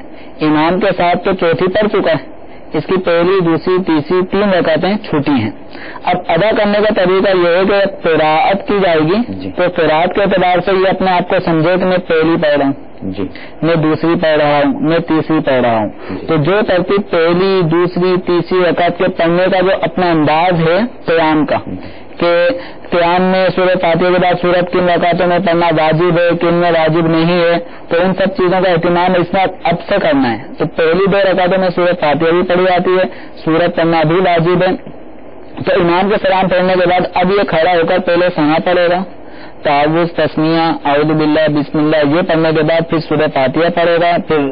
امام کے ساتھ تو چوتھی پڑھ چکا ہے، اس کی پہلی دوسری تیسری 3 رکعتیں چھوٹی ہیں. اب ادا کرنے کا طریقہ یہ ہے کہ قراءت کی جائے گی تو قراءت کے اعتبار سے یہ اپنے آپ کو سمجھے کہ میں پہلی پڑھ رہا ہوں، میں دوسری پڑھ رہا ہوں، میں تیسری پڑھ رہا ہوں. تو جو ترتیب پہلی دوسری تیسری رکعت کے پڑھنے کا جو اپنا انداز ہے قیام کا، کہ قیام میں سورہ فاتحہ کے بعد سورت کن رکعتوں میں پڑھنا واجب ہے، کن میں واجب نہیں ہے، تو ان سب چیزوں کا اہتمام اس میں اب سے کرنا ہے. تو پہلی 2 رکعتوں میں سورہ فاتحہ بھی پڑھی جاتی ہے، سورت پڑھنا بھی واجب ہے. تو امام کے سلام پڑھنے کے بعد اب یہ کھڑا ہو کر پہلے ثنا پڑھے گا، تعوذ، تسمیہ، اعوذ باللہ، بسم اللہ، یہ پڑھنے کے بعد پھر سورہ فاتحہ پڑھے گا، پھر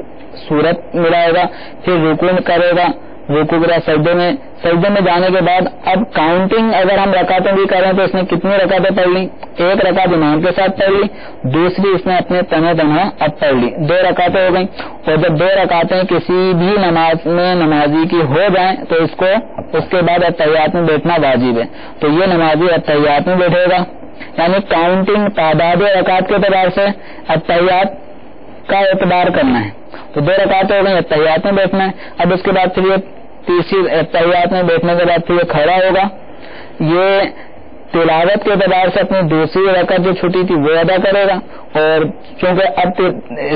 سورت ملائے گا، پھر رکوع کرے گا، رکوع کے بعد سجدے میں جانے کے بعد اب کاؤنٹنگ اگر ہم رکعتوں کی کریں تو اس نے کتنی رکعتیں پڑھ لی؟ 1 رکعت امام کے ساتھ پڑھ لی، دوسری اس نے اپنے تنہا اب پڑھ لی، 2 رکعتیں ہو گئیں. اور جب 2 رکعتیں کسی بھی نماز میں نمازی کی ہو جائیں تو اس کو اس کے بعد اتحیات میں بیٹھنا واجب ہے. تو یہ نمازی اتحیات میں بیٹھے گا، یعنی کاؤنٹنگ تعداد رکعت کے اعتبار سے اتحیات کا اعتبار کرنا ہے. تو 2 رکعتیں ہو گئی، اتحیات میں بیٹھنا ہے. اب اس کے بعد پھر یہ تیسری اتحیات میں بیٹھنے کے بعد پھر یہ کھڑا ہوگا، یہ تلاوت کے اعتبار سے اپنی دوسری رکعت جو چھوٹی تھی وہ ادا کرے گا. اور چونکہ اب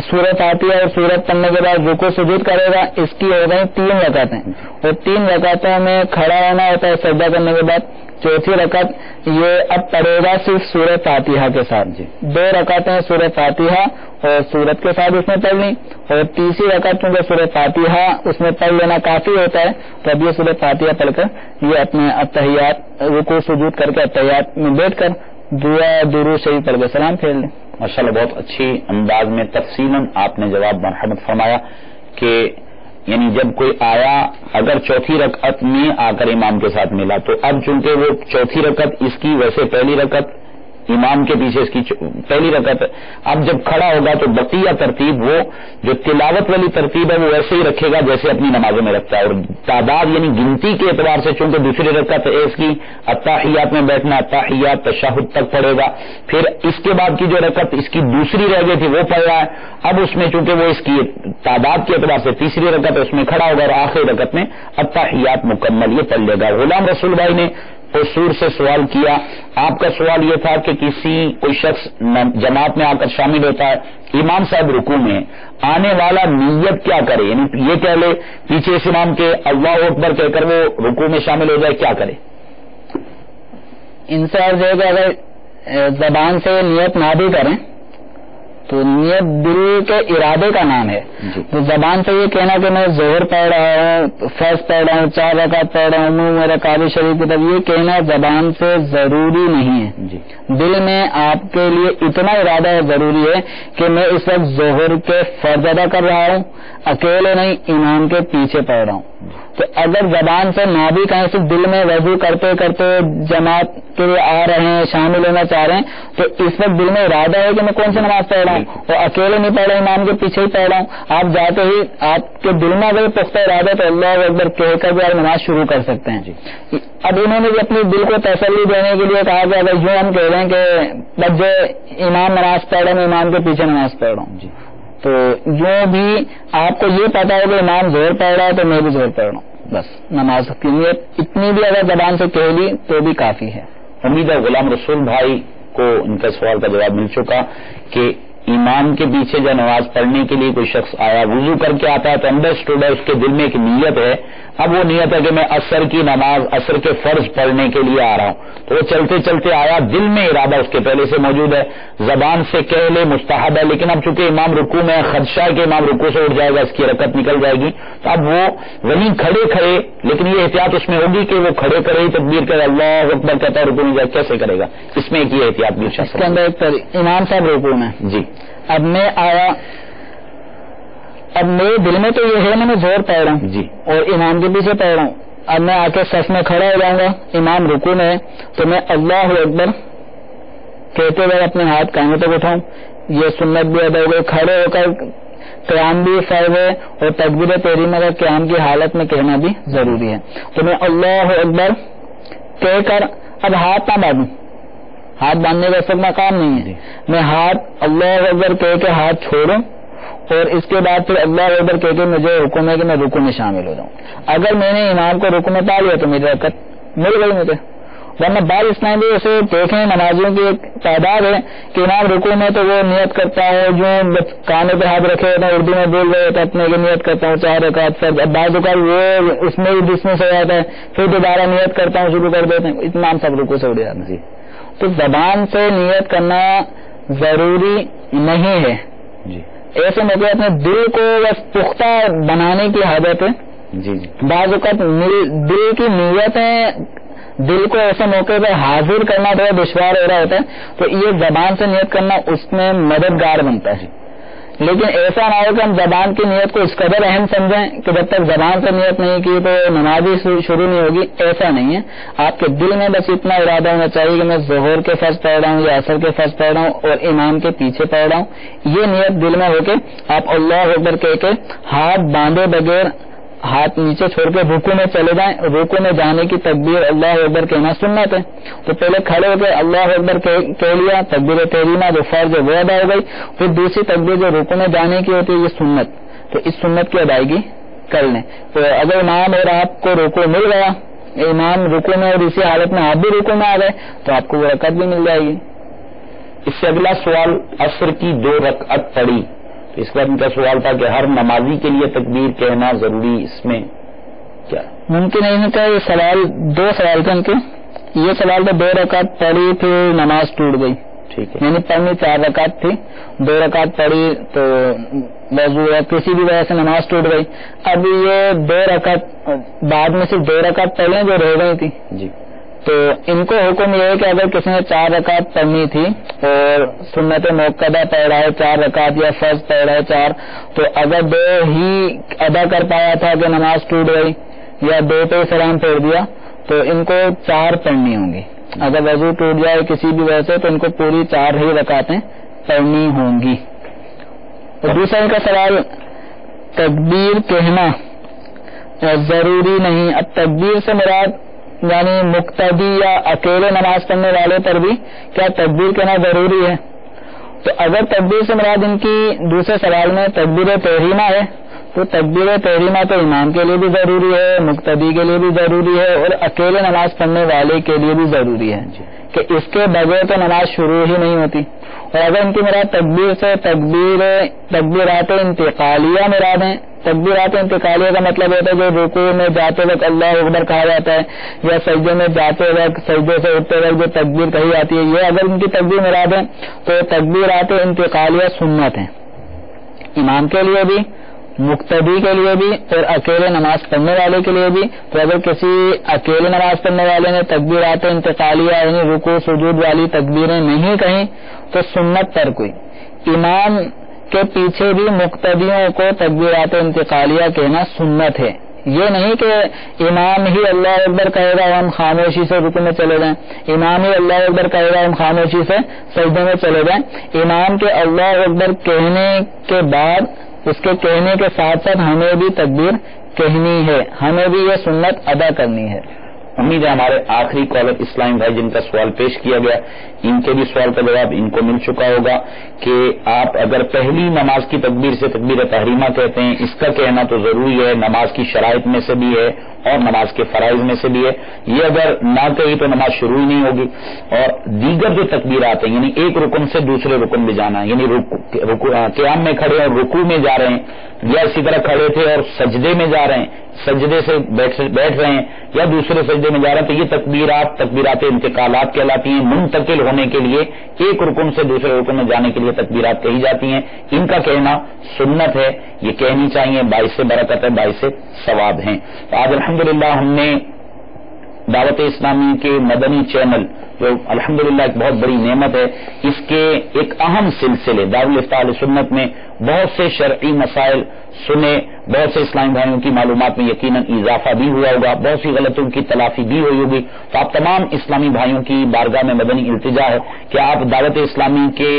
سورہ فاتحہ اور سورت پڑھنے کے بعد رکوع سجود کرے گا، اس کی ہو گئی 3 رکعتیں، اور 3 رکعتوں میں کھڑا ہونا ہوتا ہے سجدہ کرنے کے بعد. چوتھی رکعت یہ اب پڑھے گا صرف سورہ فاتحہ کے ساتھ. 2 رکعتیں سورہ فاتحہ اور سورت کے ساتھ اس نے پڑھ لی، اور تیسری رکعت چونکہ سورہ فاتحہ اس میں پڑھ لینا کافی ہوتا ہے تو اب یہ سورہ فاتحہ پڑھ کر یہ اپنے اتحیات رکوع سجود کر کے اتحیات میں بیٹھ کر دعا درود شریف پڑھ کے سلام پھیر لیں. ماشاءاللہ بہت اچھی انداز میں تفصیلاً آپ نے جواب مرحمت فرمایا کہ یعنی جب کوئی آیا اگر چوتھی رکعت میں آ کر امام کے ساتھ ملا تو اب چونکہ وہ چوتھی رکعت اس کی ویسے پہلی رکعت امام کے پیچھے اس کی پہلی رکعت ہے، اب جب کھڑا ہوگا تو بقیہ ترتیب وہ جو تلاوت والی ترتیب ہے وہ ویسے ہی رکھے گا جیسے اپنی نمازوں میں رکھتا ہے. اور تعداد یعنی گنتی کے اعتبار سے چونکہ دوسری رکعت ہے اس کی اتحیات میں بیٹھنا، اتحیات تشہد تک پڑھے گا، پھر اس کے بعد کی جو رکعت اس کی دوسری رہ گئی تھی وہ پڑھ رہا ہے. اب اس میں چونکہ وہ اس کی تعداد کے اعتبار سے تیسری رکعت اس میں کھڑا ہوگا اور آخری رکعت میں اتحیات مکمل یہ پڑھ لے گا. غلام رسول بھائی نے قصور سے سوال کیا، آپ کا سوال یہ تھا کہ کوئی شخص جماعت میں آ کر شامل ہوتا ہے، امام صاحب رکوع میں آنے والا نیت کیا کرے؟ یعنی یہ کہہ لے پیچھے اس امام کے اللہ اکبر کہہ کر وہ رکوع میں شامل ہو جائے، کیا کرے؟ ان سے عرض ہے کہ اگر زبان سے نیت نہ بھی کریں تو نیت دل کے ارادے کا نام ہے. تو زبان سے یہ کہنا کہ میں ظہر پڑھ رہا ہوں، فرض پڑھ رہا ہوں، 4 رکعت پڑھ رہا ہوں، میرا کعبہ شریف کی طرف، یہ کہنا زبان سے ضروری نہیں ہے. دل میں آپ کے لیے اتنا ارادہ ضروری ہے کہ میں اس وقت ظہر کے فرض ادا کر رہا ہوں، اکیلے نہیں امام کے پیچھے پڑھ رہا ہوں. تو اگر زبان سے نہ بھی کہیں صرف دل میں وضو کرتے کرتے جماعت کے لیے آ رہے ہیں، شامل ہونا چاہ رہے ہیں، تو اس وقت دل میں ارادہ ہے کہ میں کون سی نماز پڑھ رہا ہوں اور اکیلے نہیں پڑھ رہا، امام کے پیچھے ہی پڑھ رہا ہوں. آپ جاتے ہی آپ کے دل میں اگر پختہ ارادہ تو اللہ اکبر کہہ کر بھی آپ نماز شروع کر سکتے ہیں. اب انہوں نے بھی اپنی دل کو تسلی دینے کے لیے کہا کہ اگر یوں ہم کہہ رہے ہیں کہ بس جو امام نماز پڑھ رہے ہیں میں امام کے پیچھے نماز پڑھ رہا ہوں، تو یوں بھی آپ کو یہ پتا ہے کہ امام زور پڑھ رہا ہے تو میں بھی زور پڑھ رہا ہوں، بس نماز کی نیت اتنی بھی اگر زبان سے کہہ لی تو بھی کافی ہے. امید ہے غلام رسول بھائی کو ان کا سوال کا جواب مل چکا کہ امام کے پیچھے جو نماز پڑھنے کے لیے کوئی شخص آیا، وضو کر کے آتا ہے تو انڈرسٹوڈ ہے اس کے دل میں ایک نیت ہے، اب وہ نیت ہے کہ میں عصر کی نماز، عصر کے فرض پڑھنے کے لیے آ رہا ہوں، تو وہ چلتے چلتے آیا، دل میں ارادہ اس کے پہلے سے موجود ہے، زبان سے کہہ لے مستحب ہے، لیکن اب چونکہ امام رکوع میں خدشہ ہے کہ امام رکوع سے اٹھ جائے گا، اس کی رکعت نکل جائے گی، تو اب وہ وہیں کھڑے کھڑے، لیکن یہ احتیاط اس میں ہوگی کہ وہ کھڑے کھڑے ہی تکبیر کرے، اللہ اکبر کہتا ہے، رکوع میں جائے کیسے کرے گا؟ اس میں ایک یہ احتیاط بھی اس کے اندر ایک امام صاحب رکوع میں جی اب میں آیا، اب میرے دل میں تو یہ ہے میں زور پڑھ رہا ہوں جی اور امام کے پیچھے پڑھ رہا ہوں، اب میں آ کے صف میں کھڑا ہو جاؤں گا، امام رکوع میں ہے تو میں اللہ اکبر کہتے ہوئے اپنے ہاتھ کانوں تک اٹھاؤں، یہ سنت بھی ادا ہو گئی. کھڑے ہو کر قیام بھی فرض ہے اور تکبیر تحریمہ کا قیام کی حالت میں کہنا بھی ضروری ہے. تو میں اللہ اکبر کہہ کر اب ہاتھ نہ باندھوں, ہاتھ باندھنے کا سب مقام نہیں ہے, میں ہاتھ اللہ اکبر کہہ کے ہاتھ چھوڑوں اور اس کے بعد پھر اللہ اکبر کہہ کے مجھے حکم ہے کہ میں رکوع میں شامل ہو جاؤں. اگر میں نے امام کو رکوع میں پا لیا تو میری رکعت مل گئی مجھے. ورنہ بعض اسلام بھی اسے دیکھیں نمازیوں کی ایک تعداد ہے کہ امام رکوع میں تو وہ نیت کرتا ہے جو کانوں پہ ہاتھ رکھے ہوتے ہیں, اردو میں بول رہے ہوتے ہیں اپنے کی نیت کرتا ہوں 4 رکعت فرض. اب بعض اوقات وہ اس میں بھی ڈسمس ہو جاتا ہے, پھر دوبارہ نیت کرتا ہوں شروع کر دیتے ہیں, اتمام سب رکوع سے اڑ جاتے ہیں. تو زبان سے نیت کرنا ضروری نہیں ہے. ایسے موقع اپنے دل کو بس پختہ بنانے کی حاجت ہے. بعض اوقات دل کی نیتیں دل کو ایسے موقع پہ حاضر کرنا تھوڑا دشوار ہو رہا ہوتا ہے, تو یہ زبان سے نیت کرنا اس میں مددگار بنتا ہے. لیکن ایسا نہ ہو کہ ہم زبان کی نیت کو اس قدر اہم سمجھیں کہ جب تک زبان سے نیت نہیں کی تو نماز ہی شروع نہیں ہوگی. ایسا نہیں ہے. آپ کے دل میں بس اتنا ارادہ ہونا چاہیے کہ میں ظہر کے فرض پڑھ رہا ہوں یا عصر کے فرض پڑھ رہا ہوں اور امام کے پیچھے پڑھ رہا ہوں. یہ نیت دل میں ہو کے آپ اللہ اکبر کہہ کے ہاتھ باندھے بغیر ہاتھ نیچے چھوڑ کے رکوع میں چلے جائیں. رکوع میں جانے کی تکبیر اللہ اکبر کہنا سنت ہے. تو پہلے کھڑے ہو کے اللہ اکبر کہہ لیا, تکبیر تحریمہ جو فرض ہے وہ ادا ہو گئی. پھر دوسری تکبیر جو رکوع میں جانے کی ہوتی ہے یہ سنت, تو اس سنت کی ادائیگی کر لیں. تو اگر امام اور آپ کو رکوع مل گیا, امام رکوع میں اور اسی حالت میں آپ بھی رکوع میں آ گئے تو آپ کو وہ رکعت بھی مل جائے گی. اس سے اگلا سوال, عصر کی 2 رکعت پڑھی, اس کا ان کا سوال تھا کہ ہر نمازی کے لیے تکبیر کہنا ضروری, اس میں کیا ممکن ہے؟ ان کا یہ سوال 2 سوال تھے ان کے. یہ سوال تو 2 رکعت پڑھی پھر نماز ٹوٹ گئی, ٹھیک ہے, یعنی پڑھنی 4 رکعت تھی, 2 رکعت پڑھی تو وضو یا کسی بھی وجہ سے نماز ٹوٹ گئی. اب یہ 2 رکعت بعد میں صرف 2 رکعت پڑھی جو رہ گئی تھی جی, تو ان کو حکم یہ ہے کہ اگر کسی نے 4 رکعت پڑھنی تھی اور سنت موقدہ پڑھ رہا ہے 4 رکعت یا فرض پڑھ رہا ہے 4, تو اگر 2 ہی ادا کر پایا تھا کہ نماز ٹوٹ گئی یا 2 پہ سلام پھیر دیا تو ان کو 4 پڑھنی ہوں گی. اگر وضو ٹوٹ جائے کسی بھی وجہ سے تو ان کو پوری 4 ہی رکعتیں پڑھنی ہوں گی. اور دوسرا ان کا سوال, تکبیر کہنا ضروری نہیں. اب تکبیر سے مراد یعنی مقتدی یا اکیلے نماز پڑھنے والے پر بھی کیا تکبیر کہنا ضروری ہے؟ تو اگر تکبیر سے مراد ان کی دوسرے سوال میں تکبیر تحریمہ ہے تو تکبیر تحریمہ تو امام کے لیے بھی ضروری ہے, مقتدی کے لیے بھی ضروری ہے اور اکیلے نماز پڑھنے والے کے لیے بھی ضروری ہے کہ اس کے بغیر تو نماز شروع ہی نہیں ہوتی. اور اگر ان کی مراد تکبیر سے تکبیرات انتقالیہ مراد ہیں. تکبیرات انتقالیہ کا مطلب ہوتا ہے جو رکوع میں جاتے وقت اللہ اکبر کہا جاتا ہے یا سجدے میں جاتے وقت سجدے سے اٹھتے وقت جو تکبیر کہی جاتی ہے, یہ اگر ان کی تکبیر مراد ہے تو تکبیرات انتقالیہ سنت ہیں امام کے لیے بھی, مقتدی کے لیے بھی اور اکیلے نماز پڑھنے والے کے لیے بھی. تو اگر کسی اکیلے نماز پڑھنے والے نے تکبیرات انتقالیہ یعنی رکوع سجود والی تکبیریں نہیں کہیں تو سنت پر کوئی. امام کے پیچھے بھی مقتدیوں کو تکبیرات انتقالیہ کہنا سنت ہے. یہ نہیں کہ امام ہی اللہ اکبر کہے گا ہم خاموشی سے رکوع میں چلے جائیں, امام ہی اللہ اکبر کہے گا ہم خاموشی سے سجدے میں چلے جائیں. امام کے اللہ اکبر کہنے کے بعد اس کے کہنے کے ساتھ ساتھ ہمیں بھی تکبیر کہنی ہے, ہمیں بھی یہ سنت ادا کرنی ہے. امید ہے ہمارے آخری کالر اسلام بھائی جن کا سوال پیش کیا گیا ان کے بھی سوال کا جواب ان کو مل چکا ہوگا کہ آپ اگر پہلی نماز کی تکبیر سے تکبیر تحریمہ کہتے ہیں, اس کا کہنا تو ضروری ہے, نماز کی شرائط میں سے بھی ہے اور نماز کے فرائض میں سے بھی ہے. یہ اگر نہ کہی تو نماز شروع ہی نہیں ہوگی. اور دیگر جو تکبیرات ہیں یعنی ایک رکن سے دوسرے رکن میں جانا, یعنی قیام میں کھڑے اور رکوع میں جا رہے ہیں یا اسی طرح کھڑے تھے اور سجدے میں جا رہے ہیں, سجدے سے بیٹھ رہے ہیں یا دوسرے سجدے میں جا رہے ہیں, تو یہ تکبیرات انتقالات کہلاتی ہیں. منتقل ہونے کے لیے ایک رکن سے دوسرے رکن میں جانے کے لیے تکبیرات کہی جاتی ہیں. ان کا کہنا سنت ہے, یہ کہنی چاہیے, باعث برکت ہے, باعث ثواب ہیں. آج الحمدللہ ہم نے دعوت اسلامی کے مدنی چینل جو الحمدللہ ایک بہت بڑی نعمت ہے, اس کے ایک اہم سلسلے دارالفتاح اہل سنت میں بہت سے شرعی مسائل سنے, بہت سے اسلامی بھائیوں کی معلومات میں یقیناً اضافہ بھی ہوا ہوگا، بہت سی غلطیوں کی تلافی بھی ہوئی ہوگی. تو آپ تمام اسلامی بھائیوں کی بارگاہ میں مدنی التجا ہے کہ آپ دعوت اسلامی کے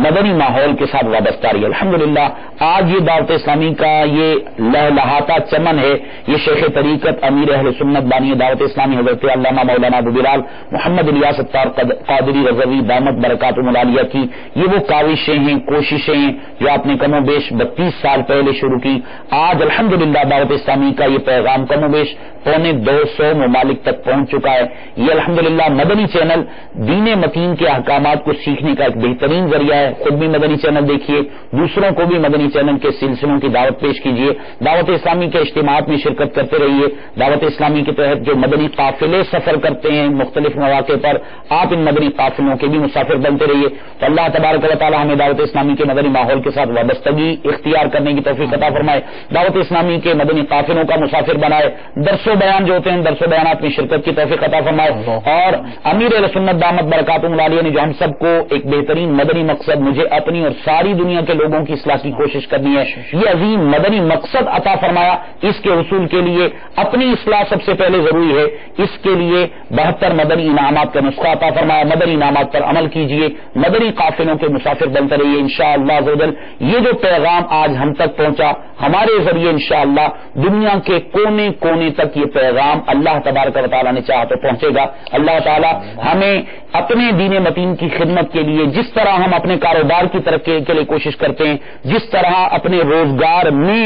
مدنی ماحول کے ساتھ وابستہ رہیے. الحمدللہ آج یہ دعوت اسلامی کا یہ لہلہاتا چمن ہے، یہ شیخ طریقت امیر اہل سنت بانی دعوت اسلامی حضرت علامہ مولانا ابو بلال محمد الیاس اتار قادری رضوی دامت برکاتہم العالیہ کی یہ وہ کاوشیں ہیں، کوششیں ہیں جو آپ نے کم و بیش 32 سال پہلے شروع کی. آج الحمدللہ دعوت اسلامی کا یہ پیغام کم و بیش 250 ممالک تک پہنچ چکا ہے. یہ الحمدللہ مدنی چینل دین متین کے احکامات کو سیکھنے کا ایک بہترین ذریعہ ہے. خود بھی مدنی چینل دیکھیے، دوسروں کو بھی مدنی چینل کے سلسلوں کی دعوت پیش کیجیے، دعوت اسلامی کے اجتماعات میں شرکت کرتے رہیے. دعوت اسلامی کے تحت جو مدنی قافلے سفر کرتے ہیں مختلف مواقع پر، آپ ان مدنی قافلوں کے بھی مسافر بنتے رہیے. تو اللہ تبارک و تعالی ہمیں دعوت اسلامی کے مدنی ماحول کے ساتھ وابستگی اختیار کرنے کی توفیق عطا فرمائے، دعوت اسلامی کے مدنی قافلوں کا مسافر بنائے، درس و بیان جو ہوتے ہیں درس و بیانات میں شرکت کی توفیق عطا فرمائے. اور امیر اہل سنت دامت برکاتہم العالیہ نے جو ہم سب کو ایک بہترین مدنی مقصد، مجھے اپنی اور ساری دنیا کے لوگوں کی اصلاح کی کوشش کرنی ہے، یہ عظیم مدنی مقصد عطا فرمایا. اس کے حصول کے لیے اپنی اصلاح سب سے پہلے ضروری ہے. اس کے لیے 72 مدنی انعامات کا نسخہ عطا فرمایا. مدنی انعامات پر عمل کیجیے، مدنی قافلوں کے مسافر بنتے رہیے. انشاءاللہ عز و جل یہ جو پیغام آج ہم تک پہنچا ہمارے ذریعے انشاءاللہ دنیا کے کونے کونے تک یہ پیغام اللہ تبارک و تعالیٰ نے چاہا تو پہنچے گا. اللہ تعالیٰ ہمیں اپنے دین متین کی خدمت کے لیے، جس طرح ہم اپنے کاروبار کی ترقی کے لیے کوشش کرتے ہیں، جس طرح اپنے روزگار میں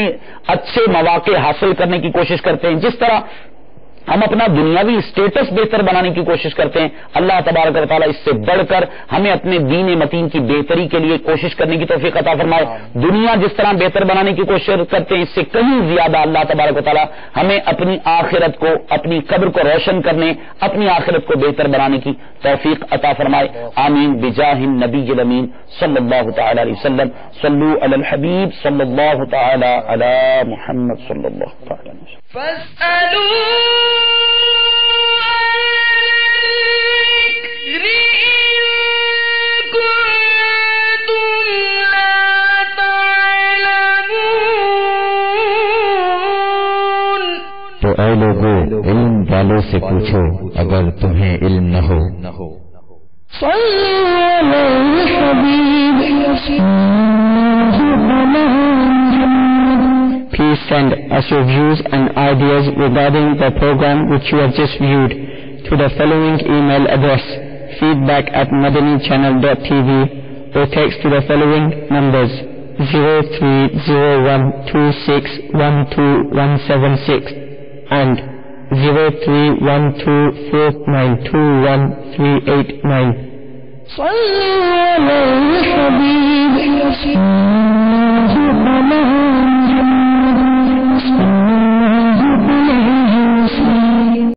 اچھے مواقع حاصل کرنے کی کوشش کرتے ہیں، جس طرح ہم اپنا دنیاوی اسٹیٹس بہتر بنانے کی کوشش کرتے ہیں، اللہ تبارک و تعالیٰ اس سے بڑھ کر ہمیں اپنے دین متین کی بہتری کے لیے کوشش کرنے کی توفیق عطا فرمائے. دنیا جس طرح بہتر بنانے کی کوشش کرتے ہیں اس سے کہیں زیادہ اللہ تبارک و تعالیٰ ہمیں اپنی آخرت کو، اپنی قبر کو روشن کرنے، اپنی آخرت کو بہتر بنانے کی توفیق عطا فرمائے. آمین بجاہ النبی الامین صلی اللہ تعالی علیہ وسلم. صلو علی الحبیب صلی اللہ تعالی علی محمد صلی اللہ تعالی علیہ وسلم. تو اے لوگو علم والوں سے پوچھو اگر تمہیں علم نہ ہو. Please send us your views and ideas regarding the program which you have just viewed to the following email address: feedback@madanichannel.tv, or text to the following numbers: 030126127176 and 0312492139. صلوا على الحبيب